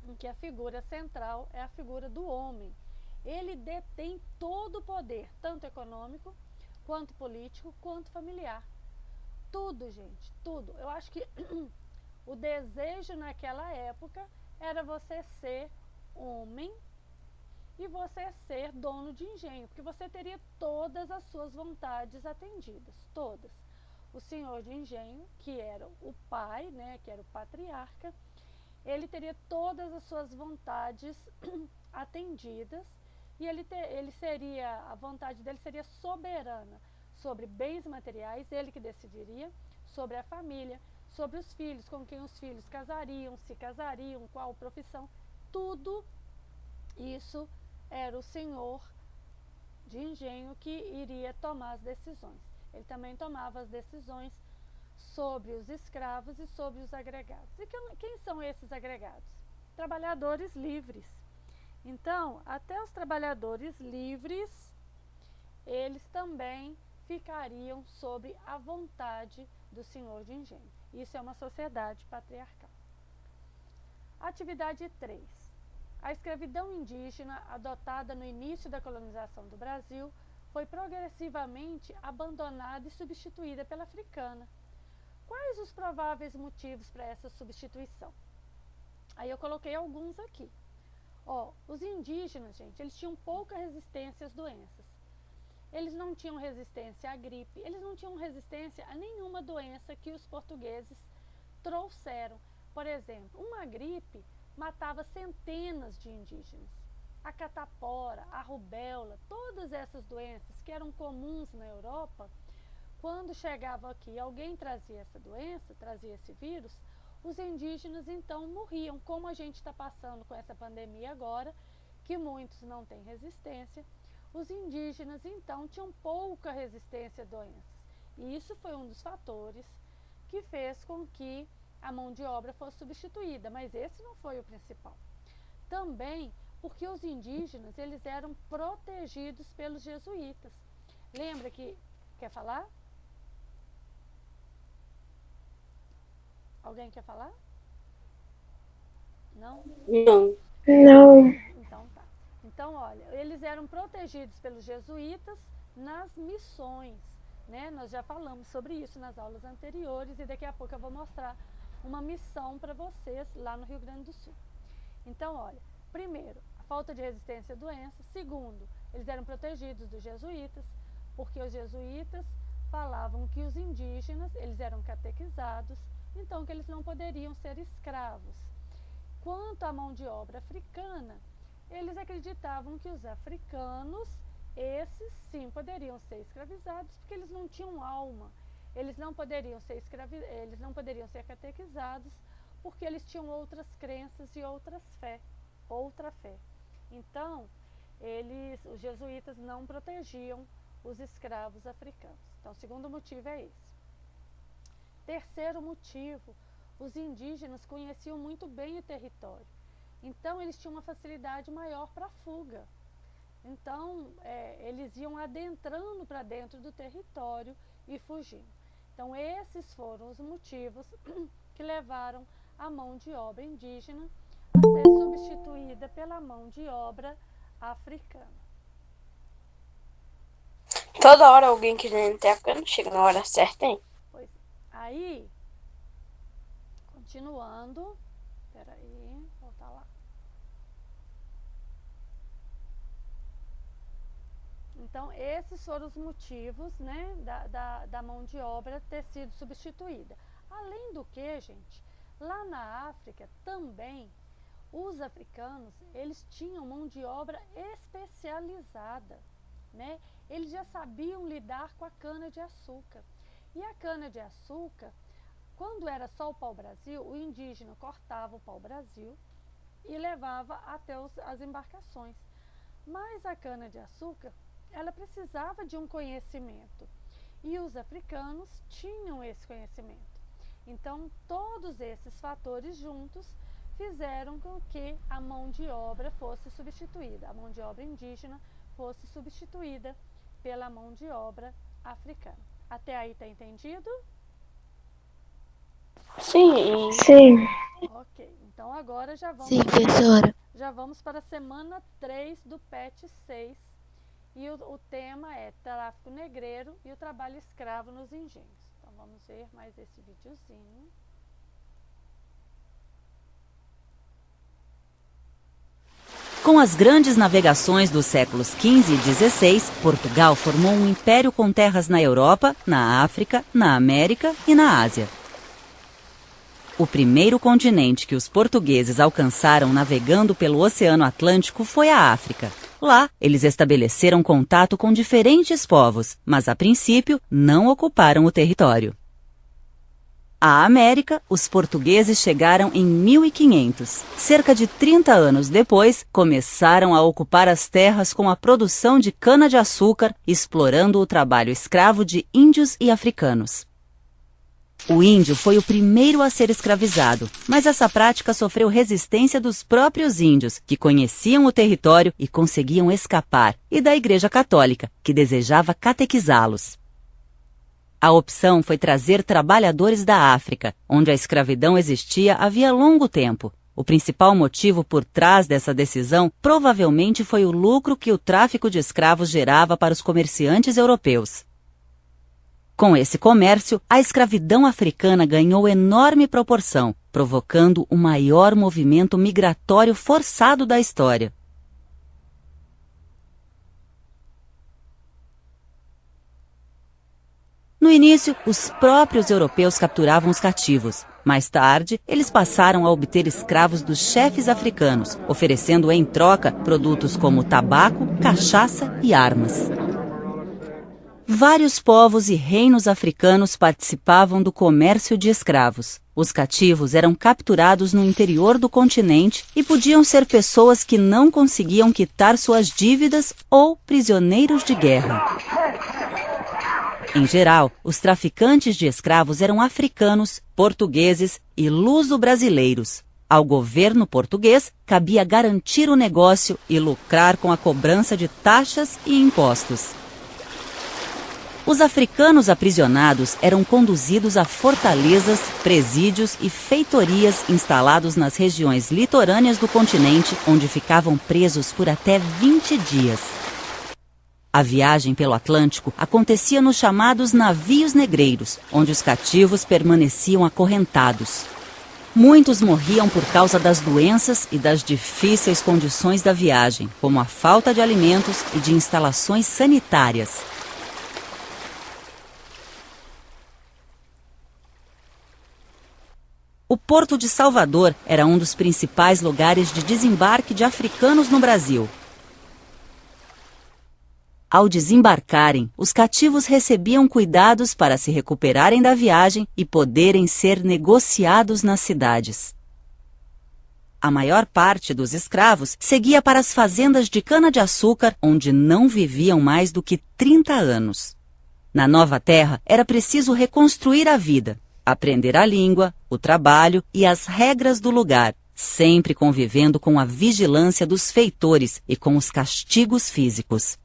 em que a figura central é a figura do homem. Ele detém todo o poder, tanto econômico, quanto político, quanto familiar. Tudo, gente, tudo. Eu acho que o desejo naquela época era você ser homem e você ser dono de engenho, porque você teria todas as suas vontades atendidas, todas. O senhor de engenho, que era o pai, né, que era o patriarca, ele teria todas as suas vontades atendidas e a vontade dele seria soberana sobre bens materiais, ele que decidiria, sobre a família, sobre os filhos, com quem os filhos casariam, se casariam, qual profissão, tudo isso era o senhor de engenho que iria tomar as decisões. Ele também tomava as decisões sobre os escravos e sobre os agregados. E quem são esses agregados? Trabalhadores livres. Então, até os trabalhadores livres, eles também ficariam sob a vontade do senhor de engenho. Isso é uma sociedade patriarcal. Atividade 3. A escravidão indígena, adotada no início da colonização do Brasil, foi progressivamente abandonada e substituída pela africana. Quais os prováveis motivos para essa substituição? Aí eu coloquei alguns aqui. Os indígenas, gente, eles tinham pouca resistência às doenças. Eles não tinham resistência à gripe, eles não tinham resistência a nenhuma doença que os portugueses trouxeram. Por exemplo, uma gripe matava centenas de indígenas. A catapora, a rubéola, todas essas doenças que eram comuns na Europa, quando chegava aqui alguém trazia essa doença, trazia esse vírus, os indígenas então morriam, como a gente está passando com essa pandemia agora, que muitos não têm resistência. Os indígenas então tinham pouca resistência a doenças. E isso foi um dos fatores que fez com que a mão de obra fosse substituída, mas esse não foi o principal. Também porque os indígenas, eles eram protegidos pelos jesuítas. Lembra que... Quer falar? Alguém quer falar? Não? Não. Não. Então tá. Então, olha, eles eram protegidos pelos jesuítas nas missões, né? Nós já falamos sobre isso nas aulas anteriores e daqui a pouco eu vou mostrar uma missão para vocês lá no Rio Grande do Sul. Então, olha, primeiro, a falta de resistência à doença. Segundo, eles eram protegidos dos jesuítas, porque os jesuítas falavam que os indígenas, eles eram catequizados, então que eles não poderiam ser escravos. Quanto à mão de obra africana, eles acreditavam que os africanos, esses sim poderiam ser escravizados, porque eles não tinham alma. Eles não poderiam ser catequizados, porque eles tinham outras crenças e outra fé. Então, os jesuítas não protegiam os escravos africanos. Então, o segundo motivo é esse. Terceiro motivo, os indígenas conheciam muito bem o território. Então, eles tinham uma facilidade maior para a fuga. Então, eles iam adentrando para dentro do território e fugindo. Então, esses foram os motivos que levaram a mão de obra indígena a ser substituída pela mão de obra africana. Toda hora alguém querendo ter a cana, chega na hora certa, hein? Pois, aí, continuando, peraí, voltar lá. Então, esses foram os motivos, né, da mão de obra ter sido substituída. Além do que, gente, lá na África também, os africanos, eles tinham mão de obra especializada, né? Eles já sabiam lidar com a cana-de-açúcar. E a cana-de-açúcar, quando era só o pau-brasil, o indígena cortava o pau-brasil e levava até as embarcações. Mas a cana-de-açúcar, ela precisava de um conhecimento. E os africanos tinham esse conhecimento. Então, todos esses fatores juntos fizeram com que a mão de obra fosse substituída. A mão de obra indígena fosse substituída pela mão de obra africana. Até aí tá entendido? Sim. Sim. Ok, então agora já vamos para a semana 3 do PET 6. E o tema é tráfico negreiro e o trabalho escravo nos engenhos. Então vamos ver mais esse videozinho. Com as grandes navegações dos séculos XV e XVI, Portugal formou um império com terras na Europa, na África, na América e na Ásia. O primeiro continente que os portugueses alcançaram navegando pelo Oceano Atlântico foi a África. Lá, eles estabeleceram contato com diferentes povos, mas a princípio não ocuparam o território. À América, os portugueses chegaram em 1500. Cerca de 30 anos depois, começaram a ocupar as terras com a produção de cana-de-açúcar, explorando o trabalho escravo de índios e africanos. O índio foi o primeiro a ser escravizado, mas essa prática sofreu resistência dos próprios índios, que conheciam o território e conseguiam escapar, e da Igreja Católica, que desejava catequizá-los. A opção foi trazer trabalhadores da África, onde a escravidão existia havia longo tempo. O principal motivo por trás dessa decisão provavelmente foi o lucro que o tráfico de escravos gerava para os comerciantes europeus. Com esse comércio, a escravidão africana ganhou enorme proporção, provocando o maior movimento migratório forçado da história. No início, os próprios europeus capturavam os cativos. Mais tarde, eles passaram a obter escravos dos chefes africanos, oferecendo em troca produtos como tabaco, cachaça e armas. Vários povos e reinos africanos participavam do comércio de escravos. Os cativos eram capturados no interior do continente e podiam ser pessoas que não conseguiam quitar suas dívidas ou prisioneiros de guerra. Em geral, os traficantes de escravos eram africanos, portugueses e luso-brasileiros. Ao governo português, cabia garantir o negócio e lucrar com a cobrança de taxas e impostos. Os africanos aprisionados eram conduzidos a fortalezas, presídios e feitorias instalados nas regiões litorâneas do continente, onde ficavam presos por até 20 dias. A viagem pelo Atlântico acontecia nos chamados navios negreiros, onde os cativos permaneciam acorrentados. Muitos morriam por causa das doenças e das difíceis condições da viagem, como a falta de alimentos e de instalações sanitárias. O Porto de Salvador era um dos principais lugares de desembarque de africanos no Brasil. Ao desembarcarem, os cativos recebiam cuidados para se recuperarem da viagem e poderem ser negociados nas cidades. A maior parte dos escravos seguia para as fazendas de cana-de-açúcar, onde não viviam mais do que 30 anos. Na nova terra, era preciso reconstruir a vida, aprender a língua, o trabalho e as regras do lugar, sempre convivendo com a vigilância dos feitores e com os castigos físicos.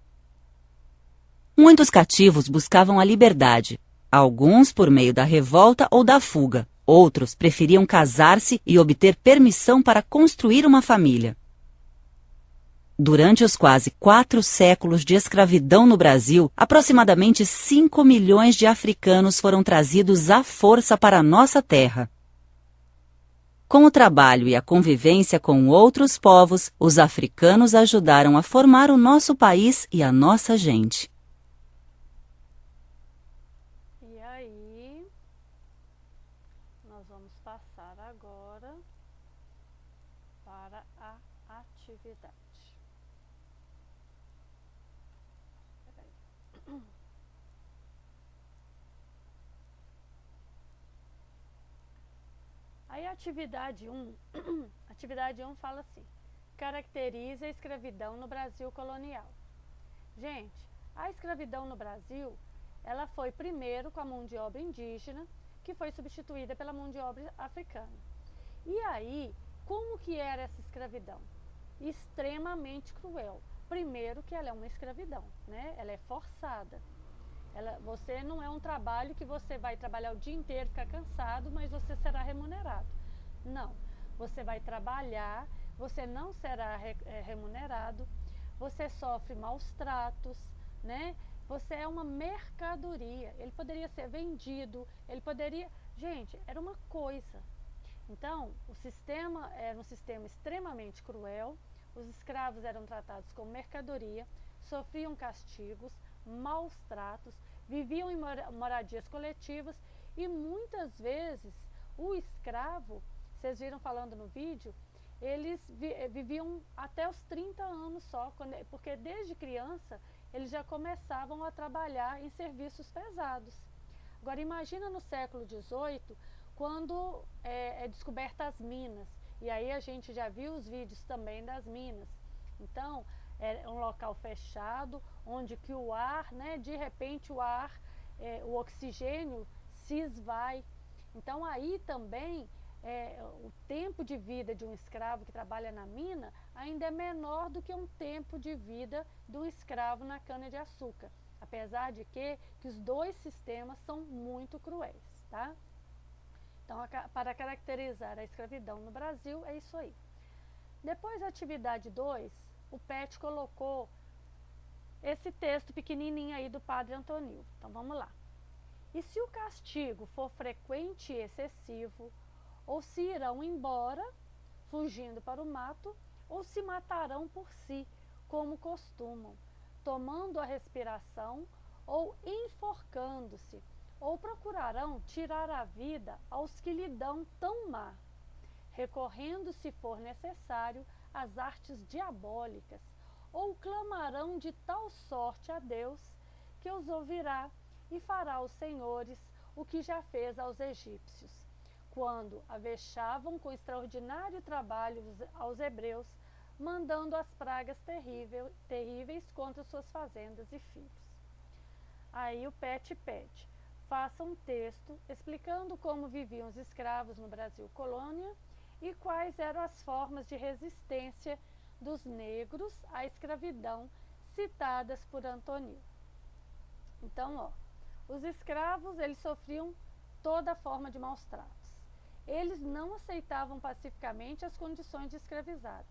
Muitos cativos buscavam a liberdade, alguns por meio da revolta ou da fuga, outros preferiam casar-se e obter permissão para construir uma família. Durante os quase 4 séculos de escravidão no Brasil, aproximadamente 5 milhões de africanos foram trazidos à força para a nossa terra. Com o trabalho e a convivência com outros povos, os africanos ajudaram a formar o nosso país e a nossa gente. E aí, nós vamos passar agora para a atividade. Aí a atividade 1, atividade 1 fala assim: caracteriza a escravidão no Brasil colonial. Gente, a escravidão no Brasil, ela foi primeiro com a mão de obra indígena, que foi substituída pela mão de obra africana. E aí, como que era essa escravidão? Extremamente cruel. Primeiro que ela é uma escravidão, né? Ela é forçada. Você não é um trabalho que você vai trabalhar o dia inteiro, ficar cansado, mas você será remunerado. Não, você vai trabalhar, você não será remunerado, você sofre maus tratos, né? Você é uma mercadoria, ele poderia ser vendido, ele poderia... Gente, era uma coisa. Então, o sistema era um sistema extremamente cruel, os escravos eram tratados como mercadoria, sofriam castigos, maus tratos, viviam em moradias coletivas e muitas vezes o escravo, vocês viram falando no vídeo, eles viviam até os 30 anos só, porque desde criança eles já começavam a trabalhar em serviços pesados. Agora imagina no século XVIII, quando é descoberta as minas, e aí a gente já viu os vídeos também das minas. Então, é um local fechado, onde que o ar, né, de repente o ar, o oxigênio se esvai. Então aí também o tempo de vida de um escravo que trabalha na mina ainda é menor do que um tempo de vida do escravo na cana-de-açúcar. Apesar de que os dois sistemas são muito cruéis, tá? Então, para caracterizar a escravidão no Brasil, é isso aí. Depois da atividade 2, o PET colocou esse texto pequenininho aí do Padre Antônio. Então vamos lá. E se o castigo for frequente e excessivo, ou se irão embora, fugindo para o mato, ou se matarão por si, como costumam, tomando a respiração, ou enforcando-se, ou procurarão tirar a vida aos que lhe dão tão má, recorrendo, se for necessário, às artes diabólicas, ou clamarão de tal sorte a Deus que os ouvirá e fará aos senhores o que já fez aos egípcios, quando avexavam com extraordinário trabalho aos hebreus, mandando as pragas terríveis contra suas fazendas e filhos. Aí o PET pede: faça um texto explicando como viviam os escravos no Brasil colônia e quais eram as formas de resistência dos negros à escravidão citadas por Antônio. Então, os escravos, eles sofriam toda forma de maus tratos. Eles não aceitavam pacificamente as condições de escravizado.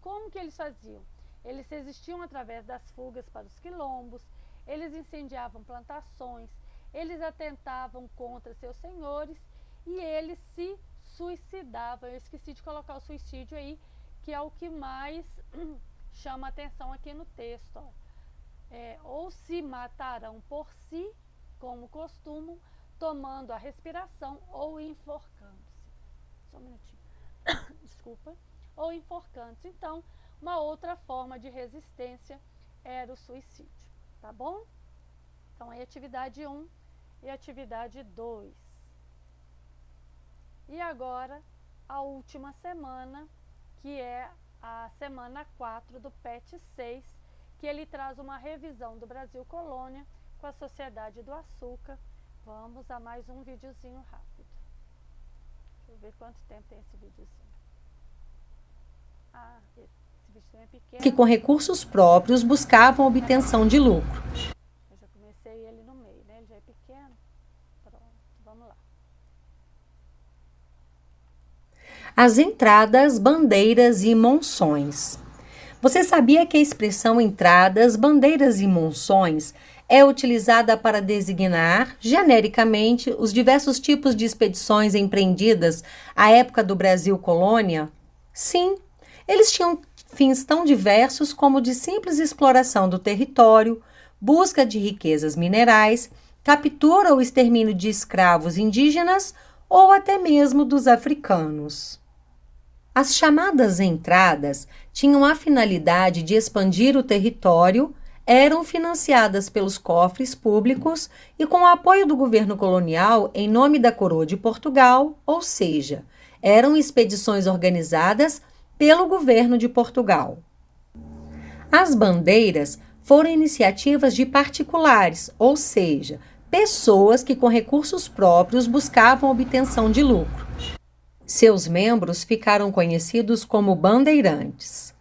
Como que eles faziam? Eles resistiam através das fugas para os quilombos, eles incendiavam plantações, eles atentavam contra seus senhores e eles se suicidavam. Eu esqueci de colocar o suicídio aí, que é o que mais chama atenção aqui no texto. Ou se matarão por si, como costumam, tomando a respiração ou enforcando-se. Só um minutinho. Desculpa. Ou enforcando-se. Então, uma outra forma de resistência era o suicídio. Tá bom? Então, aí atividade 1 e atividade 2. E agora, a última semana que é a semana 4 do PET 6, que ele traz uma revisão do Brasil Colônia com a Sociedade do Açúcar. Vamos a mais um videozinho rápido. Deixa eu ver quanto tempo tem esse videozinho. Esse videozinho é pequeno. Que com recursos próprios buscavam obtenção de lucro. Eu já comecei ele no meio, né? Ele já é pequeno. Pronto, vamos lá. As entradas, bandeiras e monções. Você sabia que a expressão entradas, bandeiras e monções é utilizada para designar, genericamente, os diversos tipos de expedições empreendidas à época do Brasil Colônia? Sim, eles tinham fins tão diversos como de simples exploração do território, busca de riquezas minerais, captura ou extermínio de escravos indígenas ou até mesmo dos africanos. As chamadas entradas tinham a finalidade de expandir o território, eram financiadas pelos cofres públicos e com o apoio do governo colonial em nome da Coroa de Portugal, ou seja, eram expedições organizadas pelo governo de Portugal. As bandeiras foram iniciativas de particulares, ou seja, pessoas que com recursos próprios buscavam obtenção de lucro. Seus membros ficaram conhecidos como bandeirantes.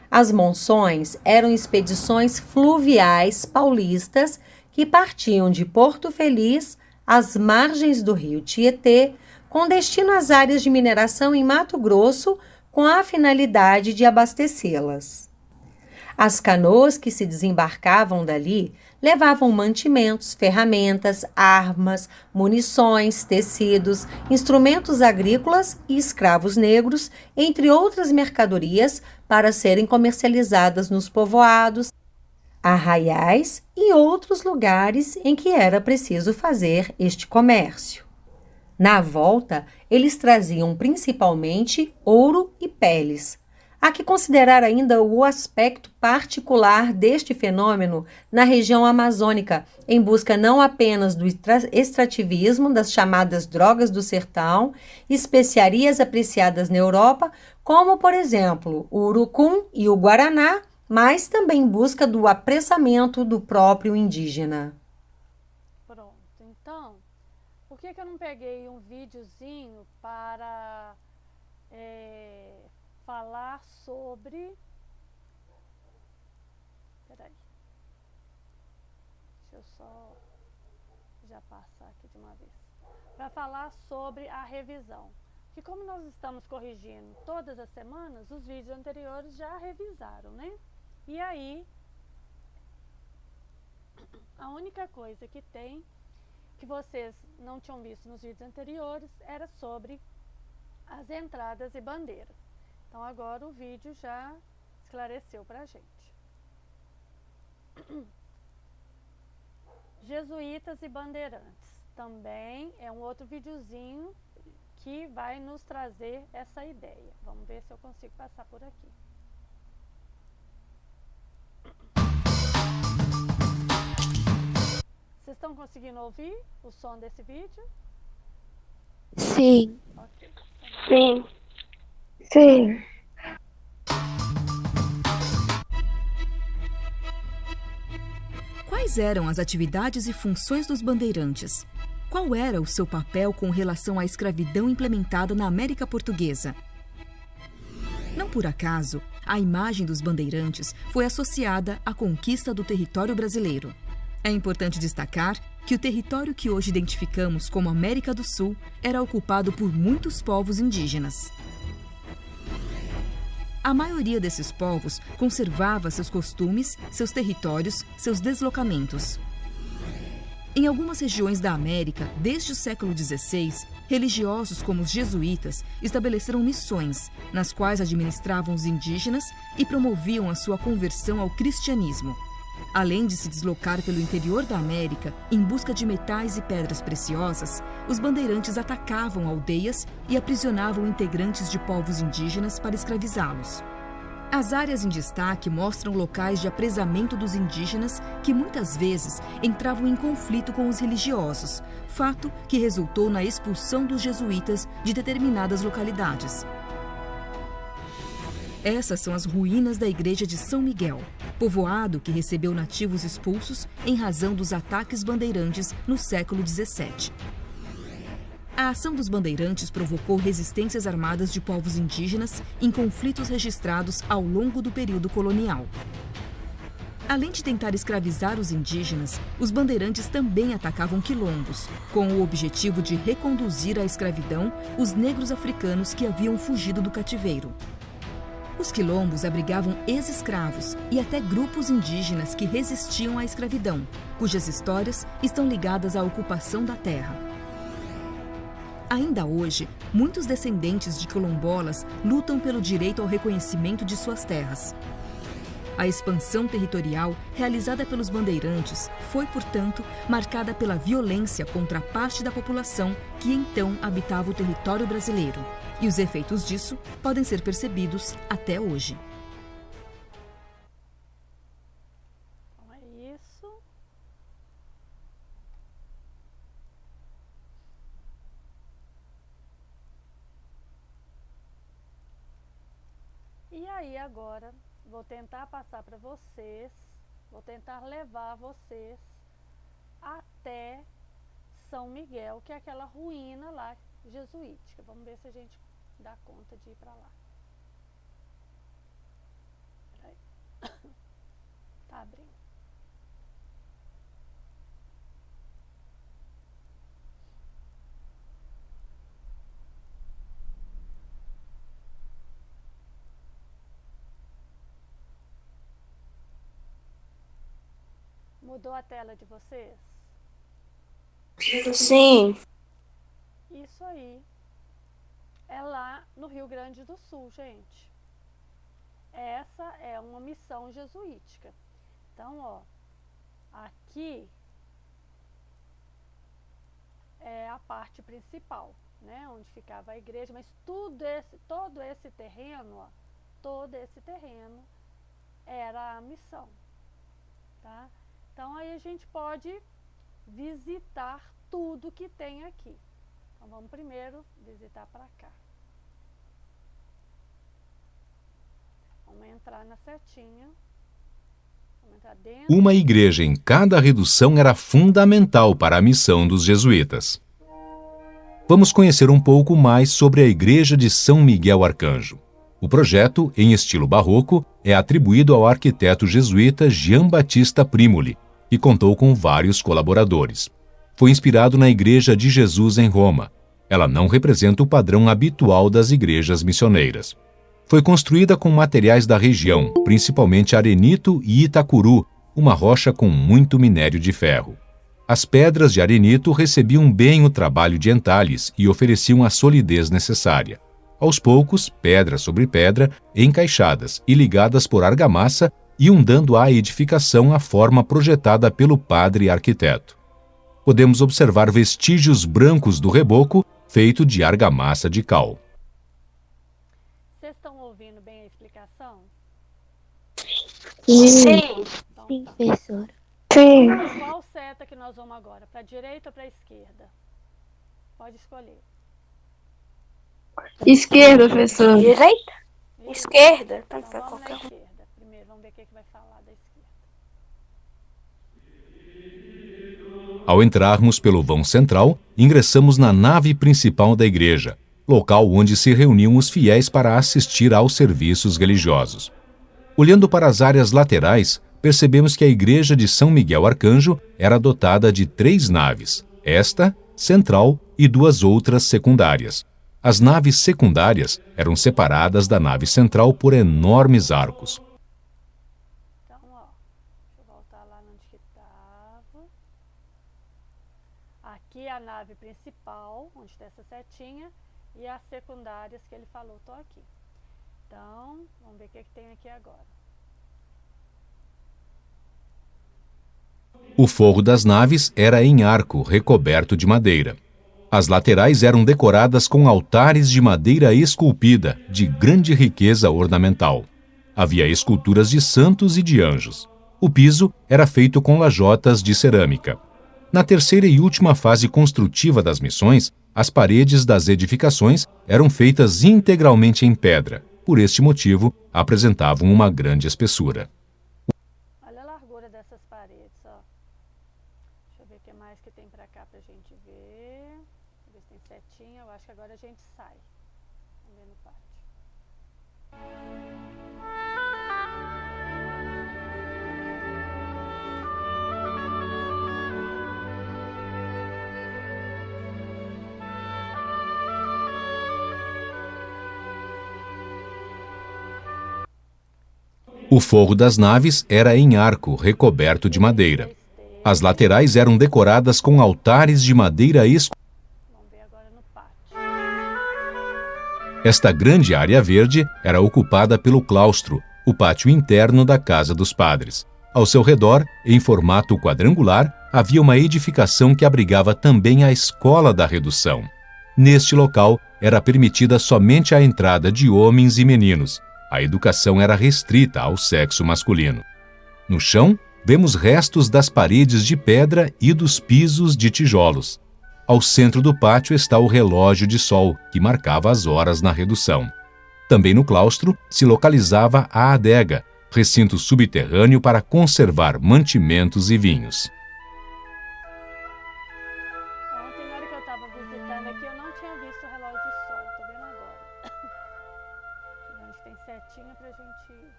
As monções eram expedições fluviais paulistas que partiam de Porto Feliz, às margens do rio Tietê, com destino às áreas de mineração em Mato Grosso, com a finalidade de abastecê-las. As canoas que se desembarcavam dali levavam mantimentos, ferramentas, armas, munições, tecidos, instrumentos agrícolas e escravos negros, entre outras mercadorias, para serem comercializadas nos povoados, arraiais e outros lugares em que era preciso fazer este comércio. Na volta, eles traziam principalmente ouro e peles. Há que considerar ainda o aspecto particular deste fenômeno na região amazônica, em busca não apenas do extrativismo das chamadas drogas do sertão, especiarias apreciadas na Europa, como, por exemplo, o urucum e o guaraná, mas também em busca do apressamento do próprio indígena. Pronto, então, por que eu não peguei um videozinho para falar sobre... Peraí. Deixa eu só já passar aqui de uma vez. Para falar sobre a revisão. Que como nós estamos corrigindo todas as semanas, os vídeos anteriores já revisaram, né? E aí, a única coisa que tem, que vocês não tinham visto nos vídeos anteriores, era sobre as entradas e bandeiras. Então agora o vídeo já esclareceu para a gente. Jesuítas e bandeirantes. Também é um outro videozinho que vai nos trazer essa ideia. Vamos ver se eu consigo passar por aqui. Vocês estão conseguindo ouvir o som desse vídeo? Sim. Ok. Sim. Sim. Quais eram as atividades e funções dos bandeirantes? Qual era o seu papel com relação à escravidão implementada na América Portuguesa? Não por acaso, a imagem dos bandeirantes foi associada à conquista do território brasileiro. É importante destacar que o território que hoje identificamos como América do Sul era ocupado por muitos povos indígenas. A maioria desses povos conservava seus costumes, seus territórios, seus deslocamentos. Em algumas regiões da América, desde o século XVI, religiosos como os jesuítas estabeleceram missões, nas quais administravam os indígenas e promoviam a sua conversão ao cristianismo. Além de se deslocar pelo interior da América em busca de metais e pedras preciosas, os bandeirantes atacavam aldeias e aprisionavam integrantes de povos indígenas para escravizá-los. As áreas em destaque mostram locais de apresamento dos indígenas que muitas vezes entravam em conflito com os religiosos, fato que resultou na expulsão dos jesuítas de determinadas localidades. Essas são as ruínas da igreja de São Miguel, povoado que recebeu nativos expulsos em razão dos ataques bandeirantes no século XVII. A ação dos bandeirantes provocou resistências armadas de povos indígenas em conflitos registrados ao longo do período colonial. Além de tentar escravizar os indígenas, os bandeirantes também atacavam quilombos, com o objetivo de reconduzir à escravidão os negros africanos que haviam fugido do cativeiro. Os quilombos abrigavam ex-escravos e até grupos indígenas que resistiam à escravidão, cujas histórias estão ligadas à ocupação da terra. Ainda hoje, muitos descendentes de quilombolas lutam pelo direito ao reconhecimento de suas terras. A expansão territorial realizada pelos bandeirantes foi, portanto, marcada pela violência contra parte da população que então habitava o território brasileiro. E os efeitos disso podem ser percebidos até hoje. Então é isso. E aí agora vou tentar passar para vocês, vou tentar levar vocês até São Miguel, que é aquela ruína lá jesuítica. Vamos ver se a gente dá conta de ir para lá. Peraí. Tá abrindo. Mudou a tela de vocês? Sim. Isso aí é lá no Rio Grande do Sul, gente. Essa é uma missão jesuítica. Então, ó, aqui é a parte principal, né, onde ficava a igreja, mas todo esse terreno, ó, todo esse terreno era a missão, tá? Então aí a gente pode visitar tudo que tem aqui. Então vamos primeiro visitar para cá. Vamos entrar na setinha. Vamos entrar dentro. Uma igreja em cada redução era fundamental para a missão dos jesuítas. Vamos conhecer um pouco mais sobre a igreja de São Miguel Arcanjo. O projeto, em estilo barroco, é atribuído ao arquiteto jesuíta Gian Battista Primoli, que contou com vários colaboradores. Foi inspirado na Igreja de Jesus em Roma. Ela não representa o padrão habitual das igrejas missioneiras. Foi construída com materiais da região, principalmente arenito e itacuru, uma rocha com muito minério de ferro. As pedras de arenito recebiam bem o trabalho de entalhes e ofereciam a solidez necessária. Aos poucos, pedra sobre pedra, encaixadas e ligadas por argamassa, iam dando à edificação a forma projetada pelo padre arquiteto. Podemos observar vestígios brancos do reboco, feito de argamassa de cal. Vocês estão ouvindo bem a explicação? Sim. Então, Sim, professora. Sim. qual seta que nós vamos agora? Para a direita ou para a esquerda? Pode escolher. Esquerda, professor. Direita? Isso. Esquerda. Então Pode ser vamos qualquer na um. esquerda. Primeiro, vamos ver o que vai falar da esquerda. Ao entrarmos pelo vão central, ingressamos na nave principal da igreja, local onde se reuniam os fiéis para assistir aos serviços religiosos. Olhando para as áreas laterais, percebemos que a igreja de São Miguel Arcanjo era dotada de 3 naves, esta, central e 2 outras secundárias. As naves secundárias eram separadas da nave central por enormes arcos. Então, ó, deixa eu voltar lá onde que estava. Aqui é a nave principal, onde tem essa setinha, e as secundárias que ele falou estão aqui. Então, vamos ver o que tem aqui agora. O forro das naves era em arco recoberto de madeira. As laterais eram decoradas com altares de madeira esculpida, de grande riqueza ornamental. Havia esculturas de santos e de anjos. O piso era feito com lajotas de cerâmica. Na terceira e última fase construtiva das missões, as paredes das edificações eram feitas integralmente em pedra, por este motivo, apresentavam uma grande espessura. Olha a largura dessas paredes, ó. Deixa eu ver o que mais que tem pra cá pra gente ver. Deixa eu ver se tem setinha. Eu acho que agora a gente sai. Vamos ver no pátio. O forro das naves era em arco, recoberto de madeira. As laterais eram decoradas com altares de madeira escura. Esta grande área verde era ocupada pelo claustro, o pátio interno da casa dos padres. Ao seu redor, em formato quadrangular, havia uma edificação que abrigava também a escola da redução. Neste local, era permitida somente a entrada de homens e meninos. A educação era restrita ao sexo masculino. No chão, vemos restos das paredes de pedra e dos pisos de tijolos. Ao centro do pátio está o relógio de sol, que marcava as horas na redução. Também no claustro se localizava a adega, recinto subterrâneo para conservar mantimentos e vinhos. Ontem, na hora que eu estava visitando aqui, eu não tinha visto o relógio de sol. Tô vendo agora. Tem setinha pra gente ir.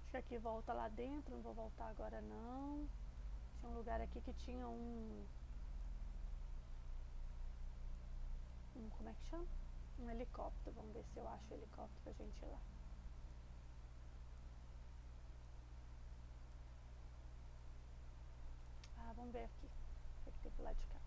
Acho que aqui volta lá dentro, não vou voltar agora não. Tinha um lugar aqui que tinha como é que chama? Um helicóptero. Vamos ver se eu acho o helicóptero pra gente ir lá. Vamos ver aqui. O que tem pro lado de cá.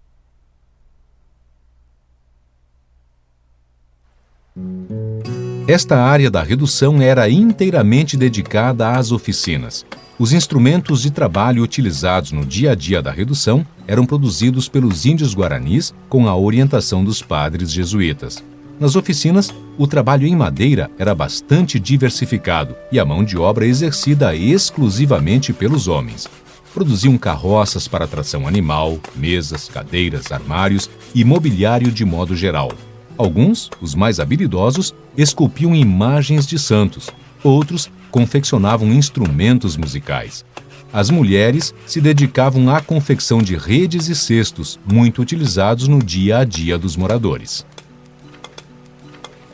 Esta área da redução era inteiramente dedicada às oficinas. Os instrumentos de trabalho utilizados no dia a dia da redução eram produzidos pelos índios guaranis com a orientação dos padres jesuítas. Nas oficinas, o trabalho em madeira era bastante diversificado e a mão de obra exercida exclusivamente pelos homens. Produziam carroças para tração animal, mesas, cadeiras, armários e mobiliário de modo geral. Alguns, os mais habilidosos, esculpiam imagens de santos. Outros confeccionavam instrumentos musicais. As mulheres se dedicavam à confecção de redes e cestos, muito utilizados no dia a dia dos moradores.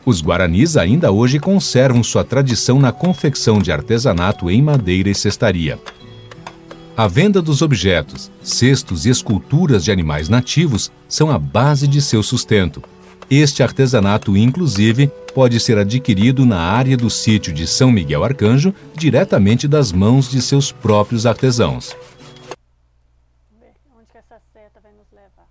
Os guaranis ainda hoje conservam sua tradição na confecção de artesanato em madeira e cestaria. A venda dos objetos, cestos e esculturas de animais nativos são a base de seu sustento. Este artesanato, inclusive, pode ser adquirido na área do sítio de São Miguel Arcanjo, diretamente das mãos de seus próprios artesãos. Onde que essa seta vai nos levar?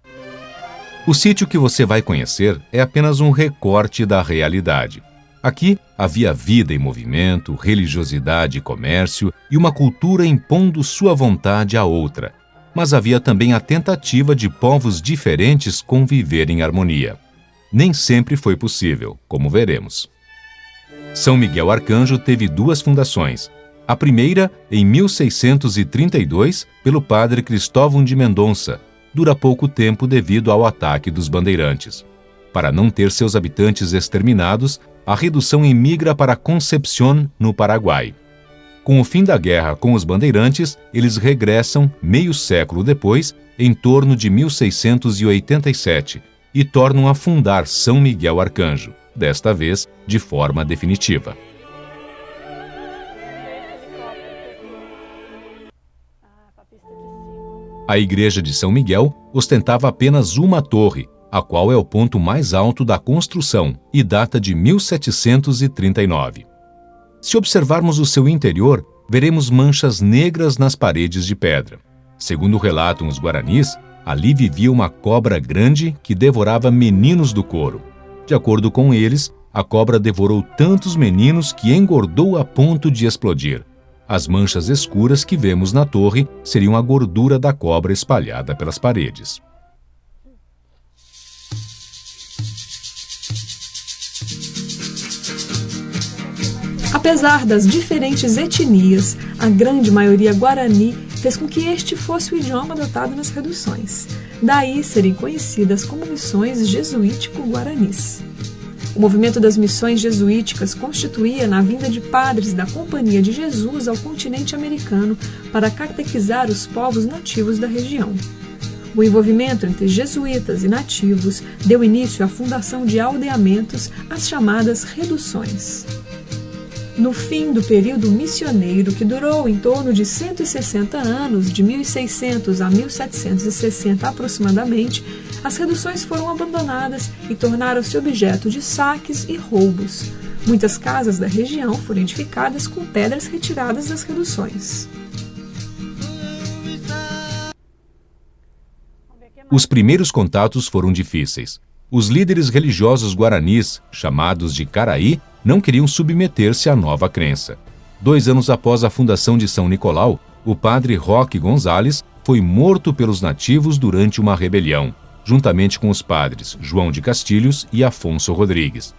O sítio que você vai conhecer é apenas um recorte da realidade. Aqui havia vida e movimento, religiosidade e comércio e uma cultura impondo sua vontade à outra. Mas havia também a tentativa de povos diferentes conviver em harmonia. Nem sempre foi possível, como veremos. São Miguel Arcanjo teve duas fundações. A primeira, em 1632, pelo padre Cristóvão de Mendonça, dura pouco tempo devido ao ataque dos bandeirantes. Para não ter seus habitantes exterminados, a redução emigra para Concepción, no Paraguai. Com o fim da guerra com os bandeirantes, eles regressam, meio século depois, em torno de 1687, e tornam a fundar São Miguel Arcanjo, desta vez de forma definitiva. A igreja de São Miguel ostentava apenas uma torre, a qual é o ponto mais alto da construção e data de 1739. Se observarmos o seu interior, veremos manchas negras nas paredes de pedra. Segundo relatam os guaranis, ali vivia uma cobra grande que devorava meninos do coro. De acordo com eles, a cobra devorou tantos meninos que engordou a ponto de explodir. As manchas escuras que vemos na torre seriam a gordura da cobra espalhada pelas paredes. Apesar das diferentes etnias, a grande maioria guarani fez com que este fosse o idioma adotado nas reduções. Daí serem conhecidas como missões jesuítico-guaranis. O movimento das missões jesuíticas constituía na vinda de padres da Companhia de Jesus ao continente americano para catequizar os povos nativos da região. O envolvimento entre jesuítas e nativos deu início à fundação de aldeamentos, as chamadas reduções. No fim do período missioneiro, que durou em torno de 160 anos, de 1600 a 1760 aproximadamente, as reduções foram abandonadas e tornaram-se objeto de saques e roubos. Muitas casas da região foram edificadas com pedras retiradas das reduções. Os primeiros contatos foram difíceis. Os líderes religiosos guaranis, chamados de Caraí, não queriam submeter-se à nova crença. 2 anos após a fundação de São Nicolau, o padre Roque Gonzales foi morto pelos nativos durante uma rebelião, juntamente com os padres João de Castilhos e Afonso Rodrigues.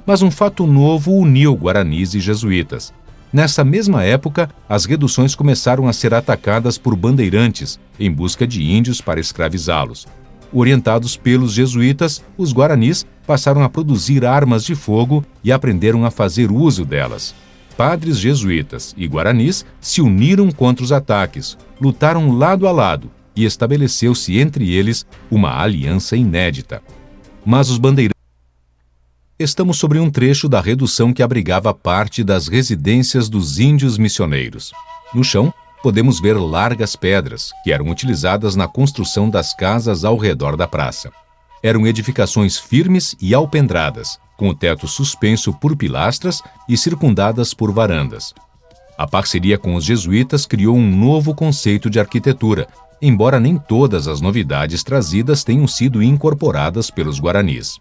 Mas um fato novo uniu guaranis e jesuítas. Nessa mesma época, as reduções começaram a ser atacadas por bandeirantes em busca de índios para escravizá-los. Orientados pelos jesuítas, os guaranis passaram a produzir armas de fogo e aprenderam a fazer uso delas. Padres jesuítas e guaranis se uniram contra os ataques, lutaram lado a lado e estabeleceu-se entre eles uma aliança inédita. Mas os bandeirantes... Estamos sobre um trecho da redução que abrigava parte das residências dos índios missioneiros. No chão, podemos ver largas pedras, que eram utilizadas na construção das casas ao redor da praça. Eram edificações firmes e alpendradas, com o teto suspenso por pilastras e circundadas por varandas. A parceria com os jesuítas criou um novo conceito de arquitetura, embora nem todas as novidades trazidas tenham sido incorporadas pelos guaranis.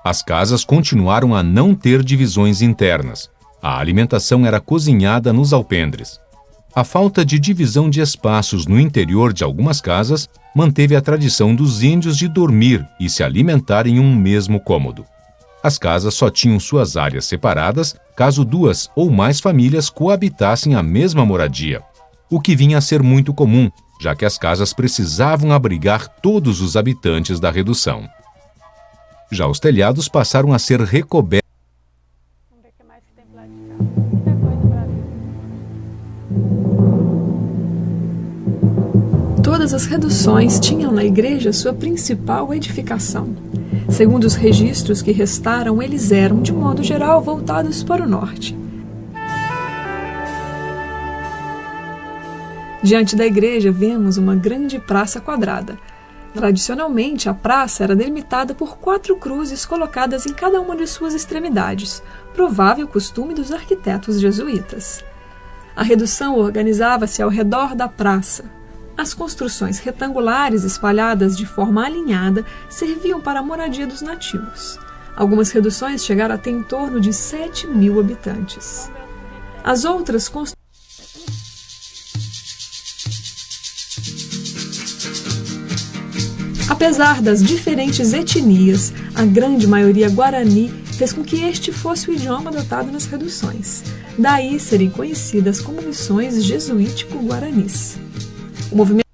As casas continuaram a não ter divisões internas. A alimentação era cozinhada nos alpendres. A falta de divisão de espaços no interior de algumas casas manteve a tradição dos índios de dormir e se alimentar em um mesmo cômodo. As casas só tinham suas áreas separadas caso 2 ou mais famílias coabitassem a mesma moradia, o que vinha a ser muito comum, já que as casas precisavam abrigar todos os habitantes da redução. Já os telhados passaram a ser recobertos. Vamos ver o que mais que tem pro lado de cá. Muita coisa pra ver. Todas as reduções tinham na igreja sua principal edificação. Segundo os registros que restaram, eles eram, de modo geral, voltados para o norte. Diante da igreja, vemos uma grande praça quadrada. Tradicionalmente, a praça era delimitada por 4 cruzes colocadas em cada uma de suas extremidades, provável costume dos arquitetos jesuítas. A redução organizava-se ao redor da praça. As construções retangulares espalhadas de forma alinhada serviam para a moradia dos nativos. Algumas reduções chegaram a ter em torno de 7.000 habitantes. As outras construções... Apesar das diferentes etnias, a grande maioria guarani fez com que este fosse o idioma adotado nas reduções. Daí serem conhecidas como missões jesuítico-guaranis. O movimento...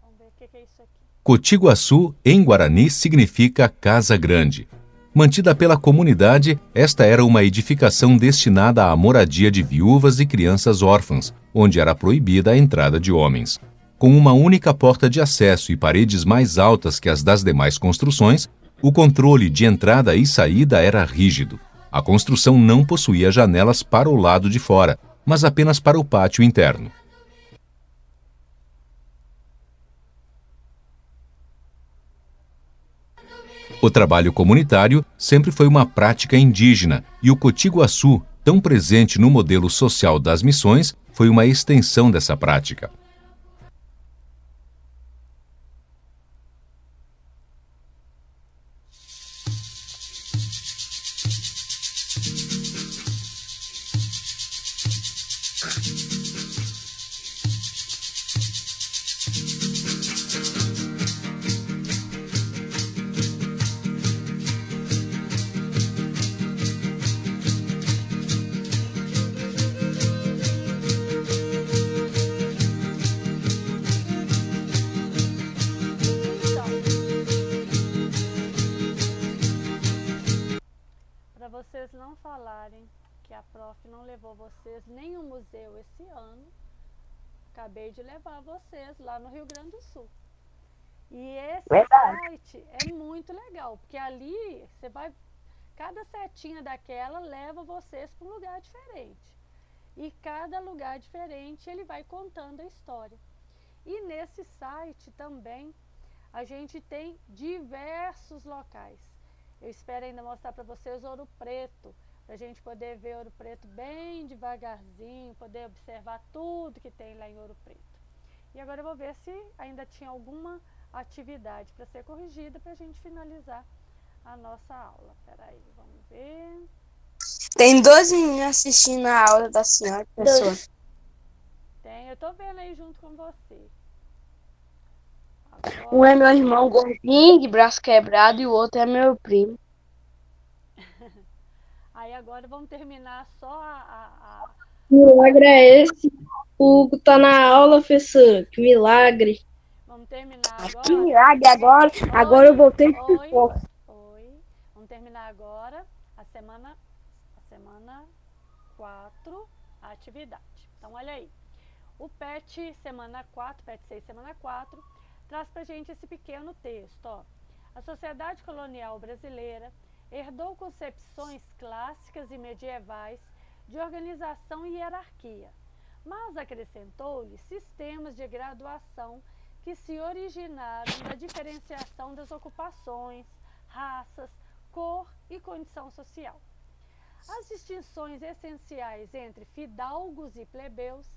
Vamos ver o que é isso aqui. Cotiguaçu, em Guarani, significa Casa Grande. Mantida pela comunidade, esta era uma edificação destinada à moradia de viúvas e crianças órfãs, onde era proibida a entrada de homens. Com uma única porta de acesso e paredes mais altas que as das demais construções, o controle de entrada e saída era rígido. A construção não possuía janelas para o lado de fora, mas apenas para o pátio interno. O trabalho comunitário sempre foi uma prática indígena e o Cotiguaçu, tão presente no modelo social das missões, foi uma extensão dessa prática. não falarem que a prof não levou vocês nem ao museu esse ano, acabei de levar vocês lá no Rio Grande do Sul. E esse site é muito legal, porque ali você vai, cada setinha daquela leva vocês para um lugar diferente. E cada lugar diferente ele vai contando a história. E nesse site também a gente tem diversos locais. Eu espero ainda mostrar para vocês Ouro Preto, para a gente poder ver Ouro Preto bem devagarzinho, poder observar tudo que tem lá em Ouro Preto. E agora eu vou ver se ainda tinha alguma atividade para ser corrigida para a gente finalizar a nossa aula. Peraí, vamos ver. Tem 12 meninos assistindo a aula da senhora, professora. Tem, eu tô vendo aí junto com você. Um é meu irmão gordinho, de braço quebrado, e o outro é meu primo. Aí agora vamos terminar só a... Milagre é esse? O Hugo tá na aula, professor. Que milagre. Vamos terminar agora. Que milagre agora. Agora eu voltei pro foco. Oi. Vamos terminar agora a semana 4, a atividade. Então, olha aí. O PET semana 4, PET 6 semana 4, traz pra gente esse pequeno texto, ó. A sociedade colonial brasileira herdou concepções clássicas e medievais de organização e hierarquia, mas acrescentou-lhe sistemas de graduação que se originaram da diferenciação das ocupações, raças, cor e condição social. As distinções essenciais entre fidalgos e plebeus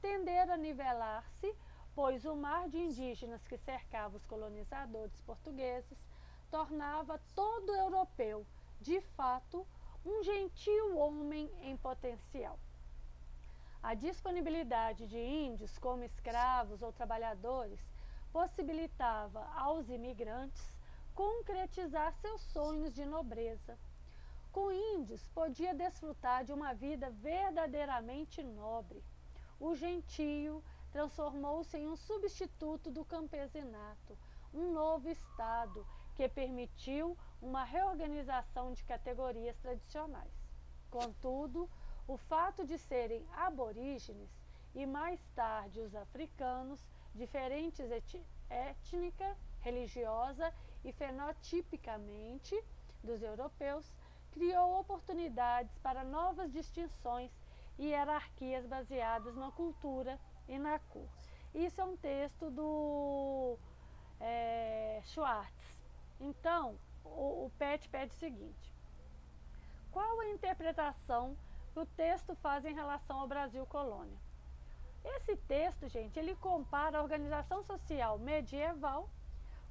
tenderam a nivelar-se, pois o mar de indígenas que cercava os colonizadores portugueses tornava todo europeu, de fato, um gentil homem em potencial. A disponibilidade de índios como escravos ou trabalhadores possibilitava aos imigrantes concretizar seus sonhos de nobreza. Com índios, podia desfrutar de uma vida verdadeiramente nobre. O gentio transformou-se em um substituto do campesinato, um novo estado que permitiu uma reorganização de categorias tradicionais. Contudo, o fato de serem aborígenes e mais tarde os africanos, diferentes étnica, religiosa e fenotipicamente dos europeus, criou oportunidades para novas distinções e hierarquias baseadas na cultura e na cor. Isso é um texto do Schwartz. Então, o PET pede o seguinte: qual a interpretação que o texto faz em relação ao Brasil colônia? Esse texto, gente, ele compara a organização social medieval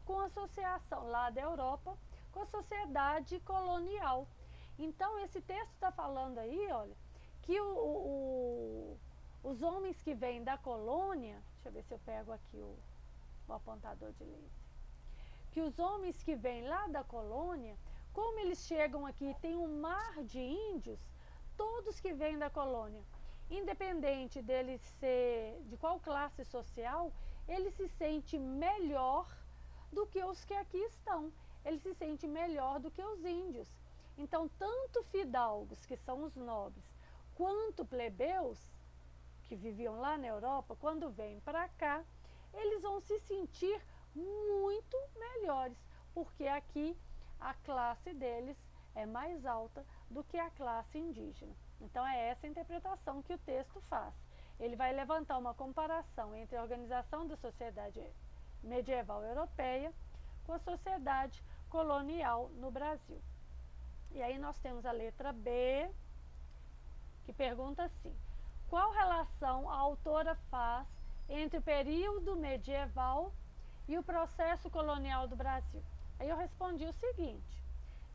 com a associação lá da Europa com a sociedade colonial. Então, esse texto está falando aí, olha, que os homens que vêm da colônia, deixa eu ver se eu pego aqui o apontador de laser, que os homens que vêm lá da colônia, como eles chegam aqui e tem um mar de índios, todos que vêm da colônia, independente deles ser de qual classe social, ele se sente melhor do que os que aqui estão, ele se sente melhor do que os índios. Então, tanto fidalgos, que são os nobres, quanto plebeus, que viviam lá na Europa, quando vêm para cá, eles vão se sentir muito melhores, porque aqui a classe deles é mais alta do que a classe indígena. Então, é essa a interpretação que o texto faz. Ele vai levantar uma comparação entre a organização da sociedade medieval europeia com a sociedade colonial no Brasil. E aí nós temos a letra B, que pergunta assim: qual relação a autora faz entre o período medieval e o processo colonial do Brasil? Aí eu respondi o seguinte,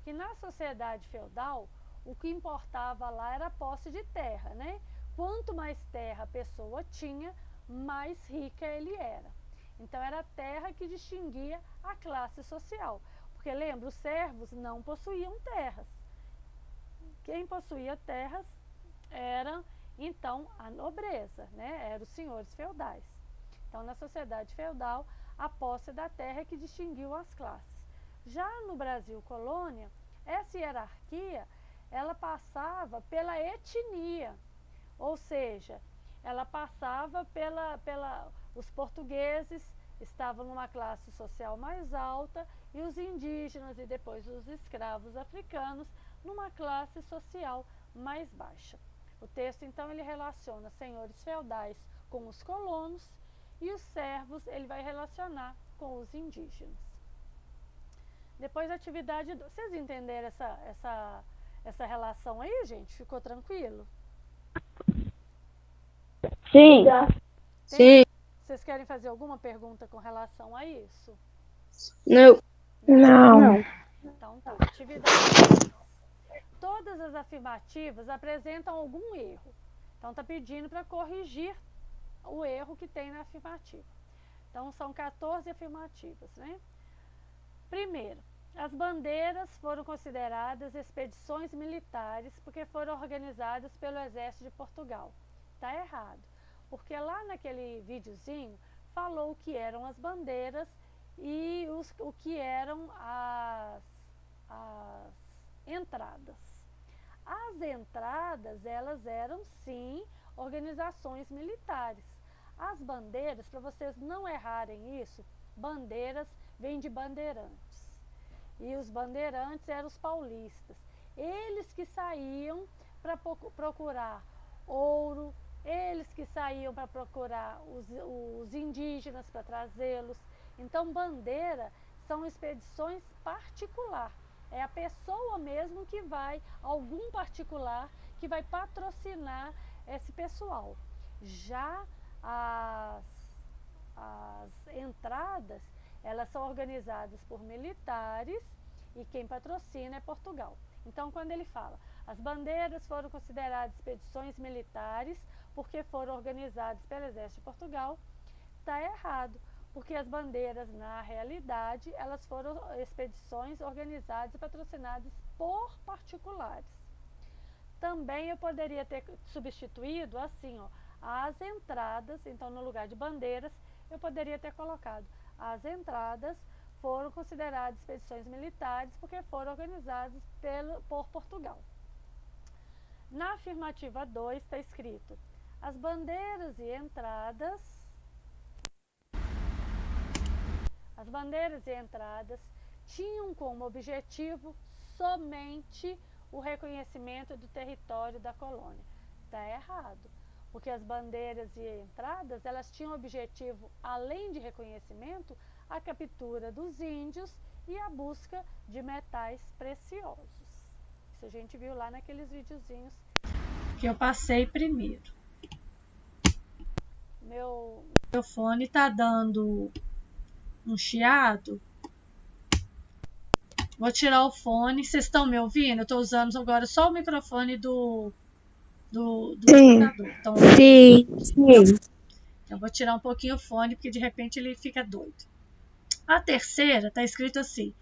que na sociedade feudal, o que importava lá era a posse de terra, né? Quanto mais terra a pessoa tinha, mais rica ele era. Então era a terra que distinguia a classe social. Porque lembra, os servos não possuíam terras. Quem possuía terras era, então, a nobreza, né? Eram os senhores feudais. Então, na sociedade feudal, a posse da terra é que distinguiu as classes. Já no Brasil colônia, essa hierarquia, ela passava pela etnia, ou seja, ela passava os portugueses estavam numa classe social mais alta e os indígenas e depois os escravos africanos numa classe social mais baixa. O texto, então, ele relaciona senhores feudais com os colonos e os servos ele vai relacionar com os indígenas. Depois a atividade 2. Vocês entenderam essa relação aí, gente? Ficou tranquilo? Sim. Sim. Vocês querem fazer alguma pergunta com relação a isso? Não. Não. Então tá, atividade 2. Todas as afirmativas apresentam algum erro. Então tá pedindo para corrigir o erro que tem na afirmativa. Então são 14 afirmativas, né? Primeiro, as bandeiras foram consideradas expedições militares porque foram organizadas pelo Exército de Portugal. Está errado, porque lá naquele videozinho falou o que eram as bandeiras e o que eram as entradas. As entradas, elas eram sim organizações militares. As bandeiras, para vocês não errarem isso, bandeiras vem de bandeirantes. E os bandeirantes eram os paulistas. Eles que saíam para procurar ouro, eles que saíam para procurar os indígenas para trazê-los. Então, bandeira são expedições particulares. É a pessoa mesmo que vai, algum particular, que vai patrocinar esse pessoal. Já as entradas, elas são organizadas por militares e quem patrocina é Portugal. Então, quando ele fala, as bandeiras foram consideradas expedições militares porque foram organizadas pelo Exército de Portugal, está errado, porque as bandeiras, na realidade, elas foram expedições organizadas e patrocinadas por particulares. Também eu poderia ter substituído assim, ó, as entradas, então no lugar de bandeiras, eu poderia ter colocado as entradas foram consideradas expedições militares porque foram organizadas por Portugal. Na afirmativa 2 está escrito, as bandeiras e entradas tinham como objetivo somente o reconhecimento do território da colônia. Está errado, porque as bandeiras e entradas, elas tinham objetivo, além de reconhecimento, a captura dos índios e a busca de metais preciosos. Isso a gente viu lá naqueles videozinhos que eu passei primeiro. Meu microfone está dando um chiado. Vou tirar o fone. Vocês estão me ouvindo? Eu estou usando agora só o microfone do computador. Então, Sim. eu vou tirar um pouquinho o fone, porque de repente ele fica doido. A terceira está escrito assim,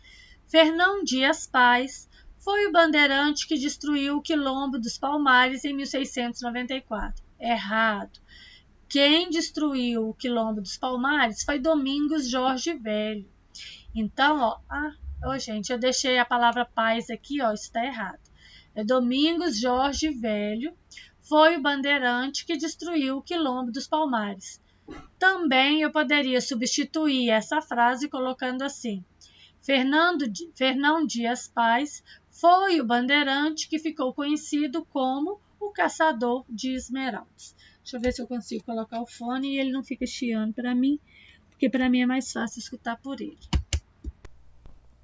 Fernão Dias Paz foi o bandeirante que destruiu o Quilombo dos Palmares em 1694. Errado. Quem destruiu o Quilombo dos Palmares foi Domingos Jorge Velho. Então, gente, eu deixei a palavra paz aqui, ó, isso está errado. É Domingos Jorge Velho foi o bandeirante que destruiu o Quilombo dos Palmares. Também eu poderia substituir essa frase colocando assim, Fernão Dias Paz foi o bandeirante que ficou conhecido como o caçador de esmeraldas. Deixa eu ver se eu consigo colocar o fone e ele não fica chiando para mim, porque para mim é mais fácil escutar por ele.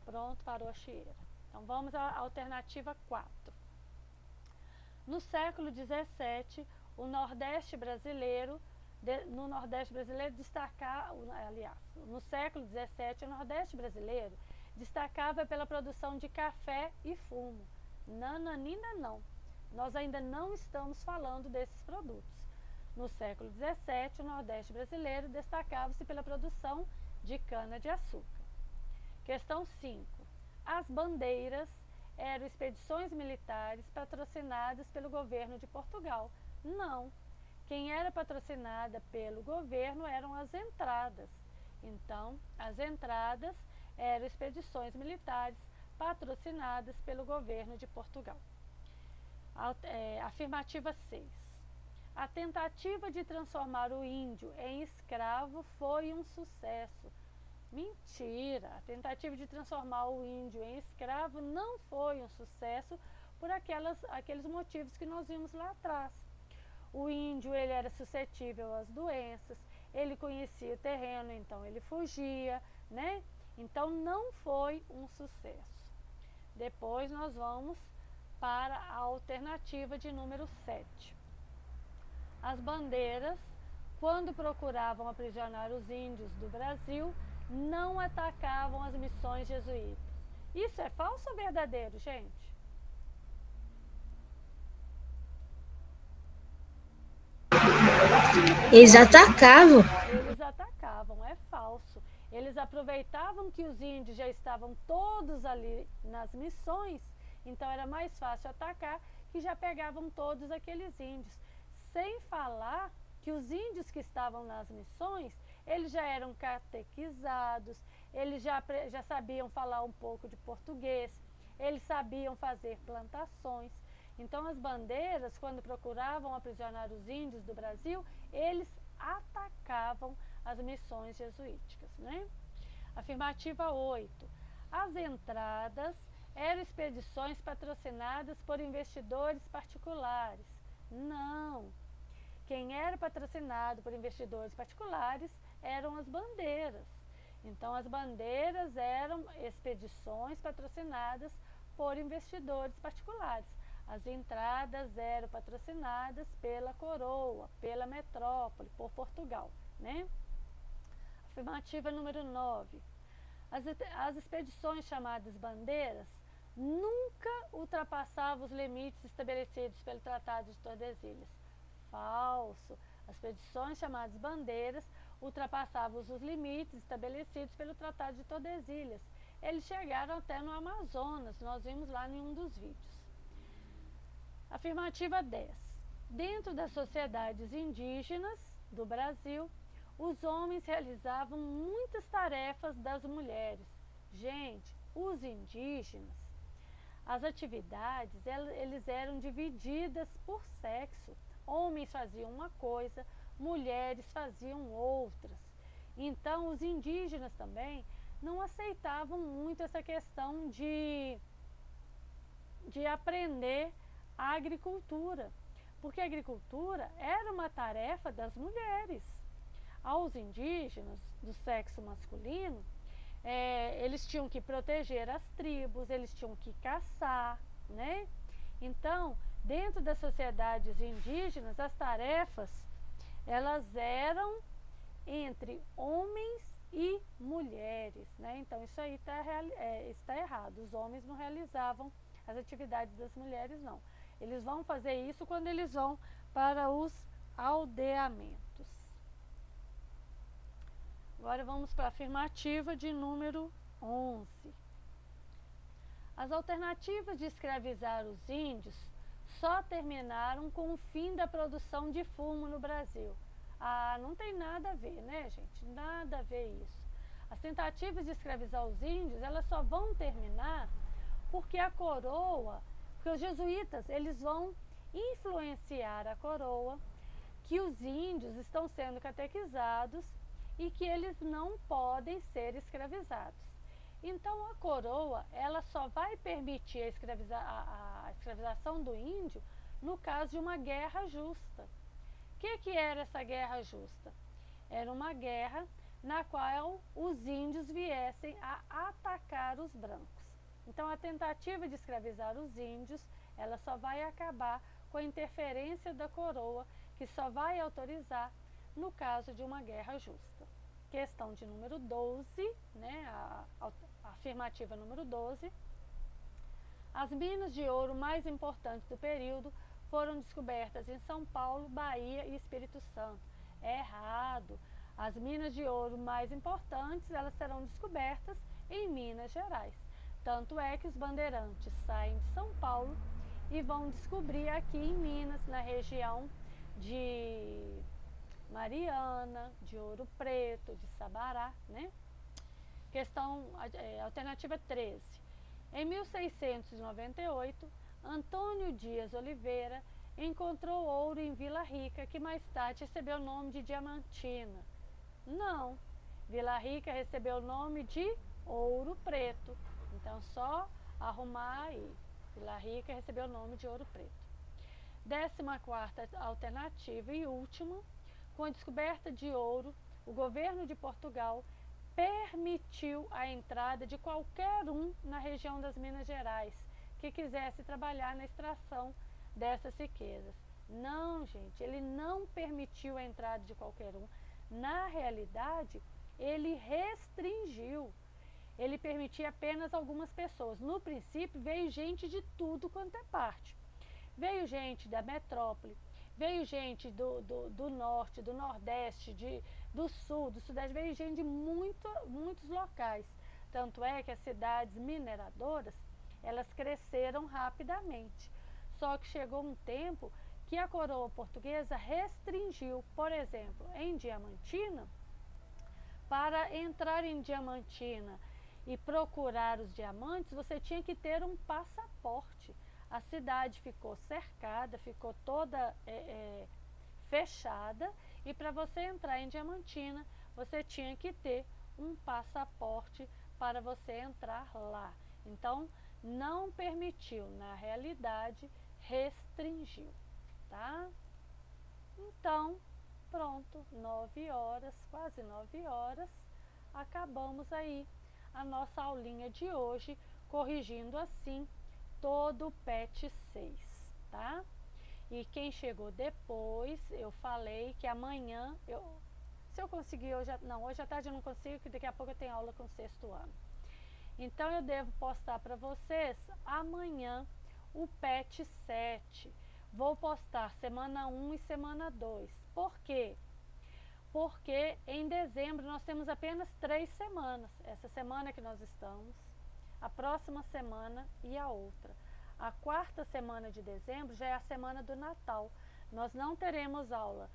Pronto, parou a chieira. Então vamos à alternativa 4. No século XVII, no Nordeste brasileiro destacava pela produção de café e fumo. Nananina não. Nós ainda não estamos falando desses produtos. No século XVII, o Nordeste brasileiro destacava-se pela produção de cana-de-açúcar. Questão 5. As bandeiras eram expedições militares patrocinadas pelo governo de Portugal. Não. Quem era patrocinada pelo governo eram as entradas. Então, as entradas eram expedições militares patrocinadas pelo governo de Portugal. Afirmativa 6. A tentativa de transformar o índio em escravo foi um sucesso. Mentira! A tentativa de transformar o índio em escravo não foi um sucesso por aqueles motivos que nós vimos lá atrás. O índio, ele era suscetível às doenças, ele conhecia o terreno, então ele fugia, né? Então não foi um sucesso. Depois nós vamos para a alternativa de número 7. As bandeiras, quando procuravam aprisionar os índios do Brasil, não atacavam as missões jesuítas. Isso é falso ou verdadeiro, gente? Eles atacavam. Eles atacavam, é falso. Eles aproveitavam que os índios já estavam todos ali nas missões, então era mais fácil atacar, que já pegavam todos aqueles índios. Sem falar que os índios que estavam nas missões, eles já eram catequizados, eles já sabiam falar um pouco de português, eles sabiam fazer plantações. Então as bandeiras, quando procuravam aprisionar os índios do Brasil, eles atacavam as missões jesuíticas, né? Afirmativa 8. As entradas eram expedições patrocinadas por investidores particulares. Não. Quem era patrocinado por investidores particulares eram as bandeiras. Então as bandeiras eram expedições patrocinadas por investidores particulares. As entradas eram patrocinadas pela coroa, pela metrópole, por Portugal, né? Afirmativa número 9. As expedições chamadas bandeiras nunca ultrapassavam os limites estabelecidos pelo Tratado de Tordesilhas. Falso. As expedições chamadas bandeiras ultrapassavam os limites estabelecidos pelo Tratado de Tordesilhas. Eles chegaram até no Amazonas, nós vimos lá em um dos vídeos. Afirmativa 10. Dentro das sociedades indígenas do Brasil, os homens realizavam muitas tarefas das mulheres. Gente, os indígenas, as atividades, eles eram divididas por sexo. Homens faziam uma coisa, mulheres faziam outras. Então, os indígenas também não aceitavam muito essa questão de aprender a agricultura, porque a agricultura era uma tarefa das mulheres. Aos indígenas do sexo masculino, eles tinham que proteger as tribos, eles tinham que caçar, né? Então, dentro das sociedades indígenas, as tarefas, elas eram entre homens e mulheres, né? Então, isso aí está errado. Os homens não realizavam as atividades das mulheres, não. Eles vão fazer isso quando eles vão para os aldeamentos. Agora vamos para a afirmativa de número 11. As alternativas de escravizar os índios só terminaram com o fim da produção de fumo no Brasil. Ah, não tem nada a ver, né, gente? Nada a ver isso. As tentativas de escravizar os índios, elas só vão terminar porque a coroa, porque os jesuítas, eles vão influenciar a coroa que os índios estão sendo catequizados e que eles não podem ser escravizados. Então a coroa, ela só vai permitir a escravização do índio no caso de uma guerra justa. O que era essa guerra justa? Era uma guerra na qual os índios viessem a atacar os brancos. Então a tentativa de escravizar os índios, ela só vai acabar com a interferência da coroa, que só vai autorizar no caso de uma guerra justa. Questão de número 12, né, a afirmativa número 12. As minas de ouro mais importantes do período foram descobertas em São Paulo, Bahia e Espírito Santo. É errado. As minas de ouro mais importantes, elas serão descobertas em Minas Gerais. Tanto é que os bandeirantes saem de São Paulo e vão descobrir aqui em Minas, na região de Mariana, de Ouro Preto, de Sabará, né? Questão, alternativa 13. Em 1698, Antônio Dias Oliveira encontrou ouro em Vila Rica, que mais tarde recebeu o nome de Diamantina. Não, Vila Rica recebeu o nome de Ouro Preto. Então, só arrumar aí. Vila Rica recebeu o nome de Ouro Preto. 14ª alternativa e última, com a descoberta de ouro, o governo de Portugal permitiu a entrada de qualquer um na região das Minas Gerais que quisesse trabalhar na extração dessas riquezas. Não, gente, ele não permitiu a entrada de qualquer um. Na realidade, ele restringiu. Ele permitia apenas algumas pessoas. No princípio, veio gente de tudo quanto é parte. Veio gente da metrópole, veio gente do norte, do nordeste, do sul, do sudeste, veio gente de muitos locais. Tanto é que as cidades mineradoras, elas cresceram rapidamente. Só que chegou um tempo que a coroa portuguesa restringiu, por exemplo, em Diamantina, para entrar em Diamantina e procurar os diamantes, você tinha que ter um passaporte. A cidade ficou cercada, ficou toda fechada, e para você entrar em Diamantina, você tinha que ter um passaporte para você entrar lá. Então, não permitiu, na realidade, restringiu, tá? Então, pronto, 9 horas, quase 9 horas, acabamos aí a nossa aulinha de hoje, corrigindo assim todo o PET 6, tá? E quem chegou depois, eu falei que amanhã, se eu conseguir hoje à tarde eu não consigo, porque daqui a pouco eu tenho aula com o 6º ano. Então eu devo postar para vocês amanhã o PET 7. Vou postar semana 1 e semana 2. Por quê? Porque em dezembro nós temos apenas 3 semanas. Essa semana que nós estamos, a próxima semana e a outra. A 4ª semana de dezembro já é a semana do Natal. Nós não teremos aula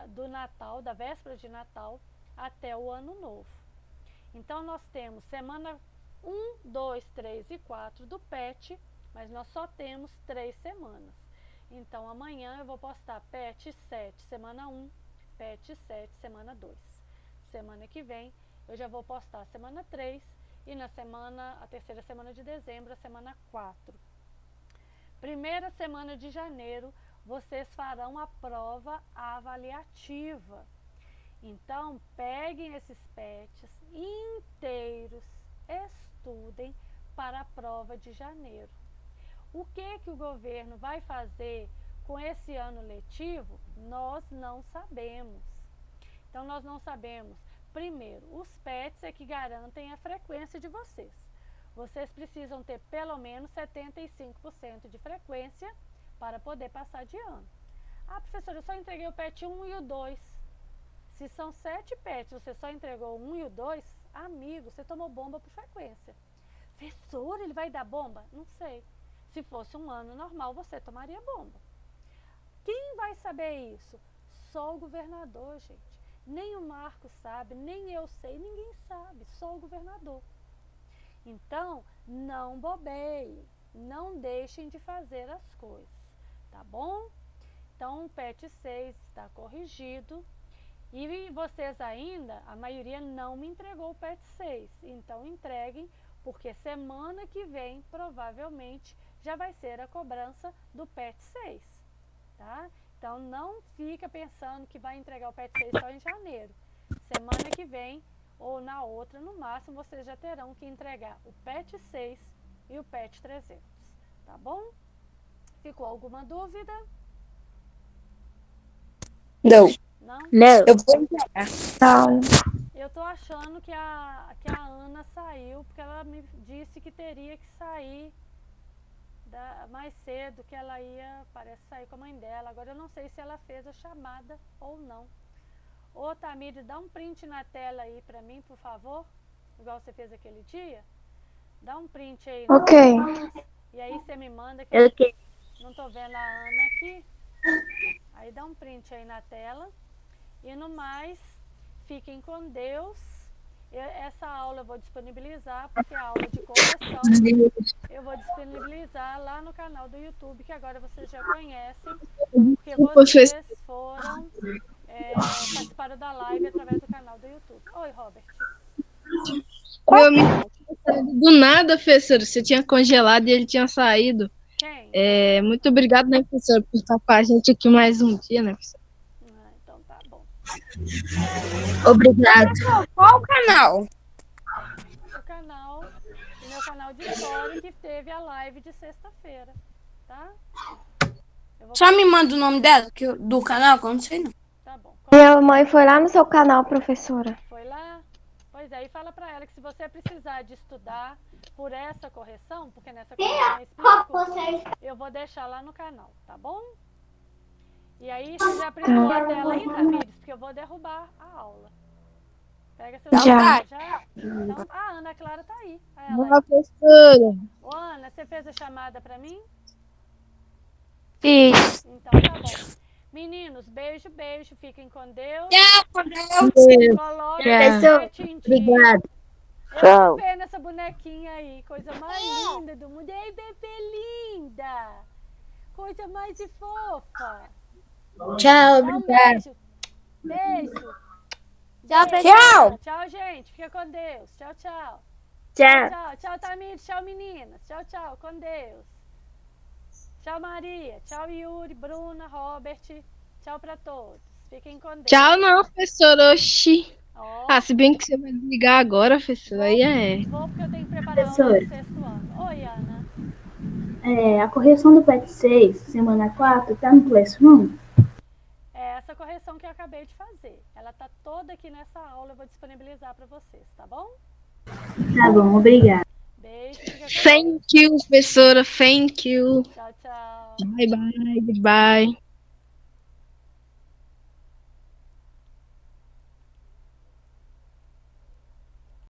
do Natal, da véspera de Natal, até o Ano Novo. Então nós temos semana 1, 2, 3 e 4 do PET, mas nós só temos 3 semanas. Então amanhã eu vou postar PET 7, semana 1, PET 7, semana 2. Semana que vem eu já vou postar semana 3 e a 3ª semana de dezembro, a semana 4. Primeira semana de janeiro, vocês farão a prova avaliativa. Então, peguem esses PETs inteiros, estudem para a prova de janeiro. O que o governo vai fazer com esse ano letivo, nós não sabemos. Então, nós não sabemos. Primeiro, os PETs é que garantem a frequência de vocês. Vocês precisam ter pelo menos 75% de frequência para poder passar de ano. Ah, professora, eu só entreguei o PET 1 e o 2. Se são 7 PETs, você só entregou o 1 e o 2, amigo, você tomou bomba por frequência. Professor, ele vai dar bomba? Não sei. Se fosse um ano normal, você tomaria bomba. Quem vai saber isso? Só o governador, gente. Nem o Marcos sabe, nem eu sei, ninguém sabe, só o governador. Então, não bobeiem, não deixem de fazer as coisas, tá bom? Então, o PET 6 está corrigido e vocês ainda, a maioria não me entregou o PET 6, então entreguem, porque semana que vem, provavelmente, já vai ser a cobrança do PET 6, tá? Então, não fica pensando que vai entregar o PET 6 só em janeiro. Semana que vem, ou na outra, no máximo, vocês já terão que entregar o PET 6 e o PET 300, tá bom? Ficou alguma dúvida? Não. Não? Não. Eu vou entregar. Não. Eu tô achando que a Ana saiu, porque ela me disse que teria que sair mais cedo, que ela parece sair com a mãe dela. Agora eu não sei se ela fez a chamada ou não. Ô, Tamires, dá um print na tela aí pra mim, por favor. Igual você fez aquele dia. Dá um print aí. Ok. E aí você me manda que Ok. eu não tô vendo a Ana aqui. Aí dá um print aí na tela. E no mais, fiquem com Deus. Essa aula eu vou disponibilizar, porque a aula de correção eu vou disponibilizar lá no canal do YouTube, que agora vocês já conhecem, porque vocês foram, participaram da live através do canal do YouTube. Oi, Robert. Do nada, professor, você tinha congelado e ele tinha saído. Quem? Muito obrigado, né, professor, por estar com a gente aqui mais um dia, né, professor? Então tá bom. Obrigado. Qual o canal? O meu canal de história, que teve a live de sexta-feira, tá? Só me manda o nome dela, do canal, que eu não sei não. Tá bom. Minha mãe foi lá no seu canal, professora. Foi lá? Pois é, e fala pra ela que se você precisar de estudar por essa correção, porque nessa correção eu explico, eu vou deixar lá no canal, tá bom? E aí, você já printou a tela aí, Tamires? Porque eu vou derrubar a aula. Pega seu celular já. Então, a Ana Clara tá aí. Boa, professora. Ô, Ana, você fez a chamada pra mim? Fiz. Então tá bom. Meninos, beijo, beijo. Fiquem com Deus. Tchau, com Deus. Coloque Obrigado. Eu tô vendo essa bonequinha aí. Coisa mais linda do mundo. Ei, bebê linda. Coisa mais fofa. Tchau, obrigado. Beijo. Tchau. Tchau, gente. Fica com Deus. Tchau, tchau. Tchau. Tchau, Tamires. Tchau, meninas. Tchau, tchau. Com Deus. Tchau, Maria. Tchau, Yuri, Bruna, Robert. Tchau pra todos. Fiquem com Deus. Tchau não, professor. Oxi. Se bem que você vai desligar agora, professor, aí é. Vou porque eu tenho que preparar o sexto ano. Oi, Ana. A correção do PET 6, semana 4, tá no Classroom? É essa correção que eu acabei de fazer. Ela tá toda aqui nessa aula, eu vou disponibilizar pra vocês, tá bom? Tá bom, obrigada. Beijo. Thank you, professora. Thank you. Tchau, tchau. Bye, bye. Goodbye.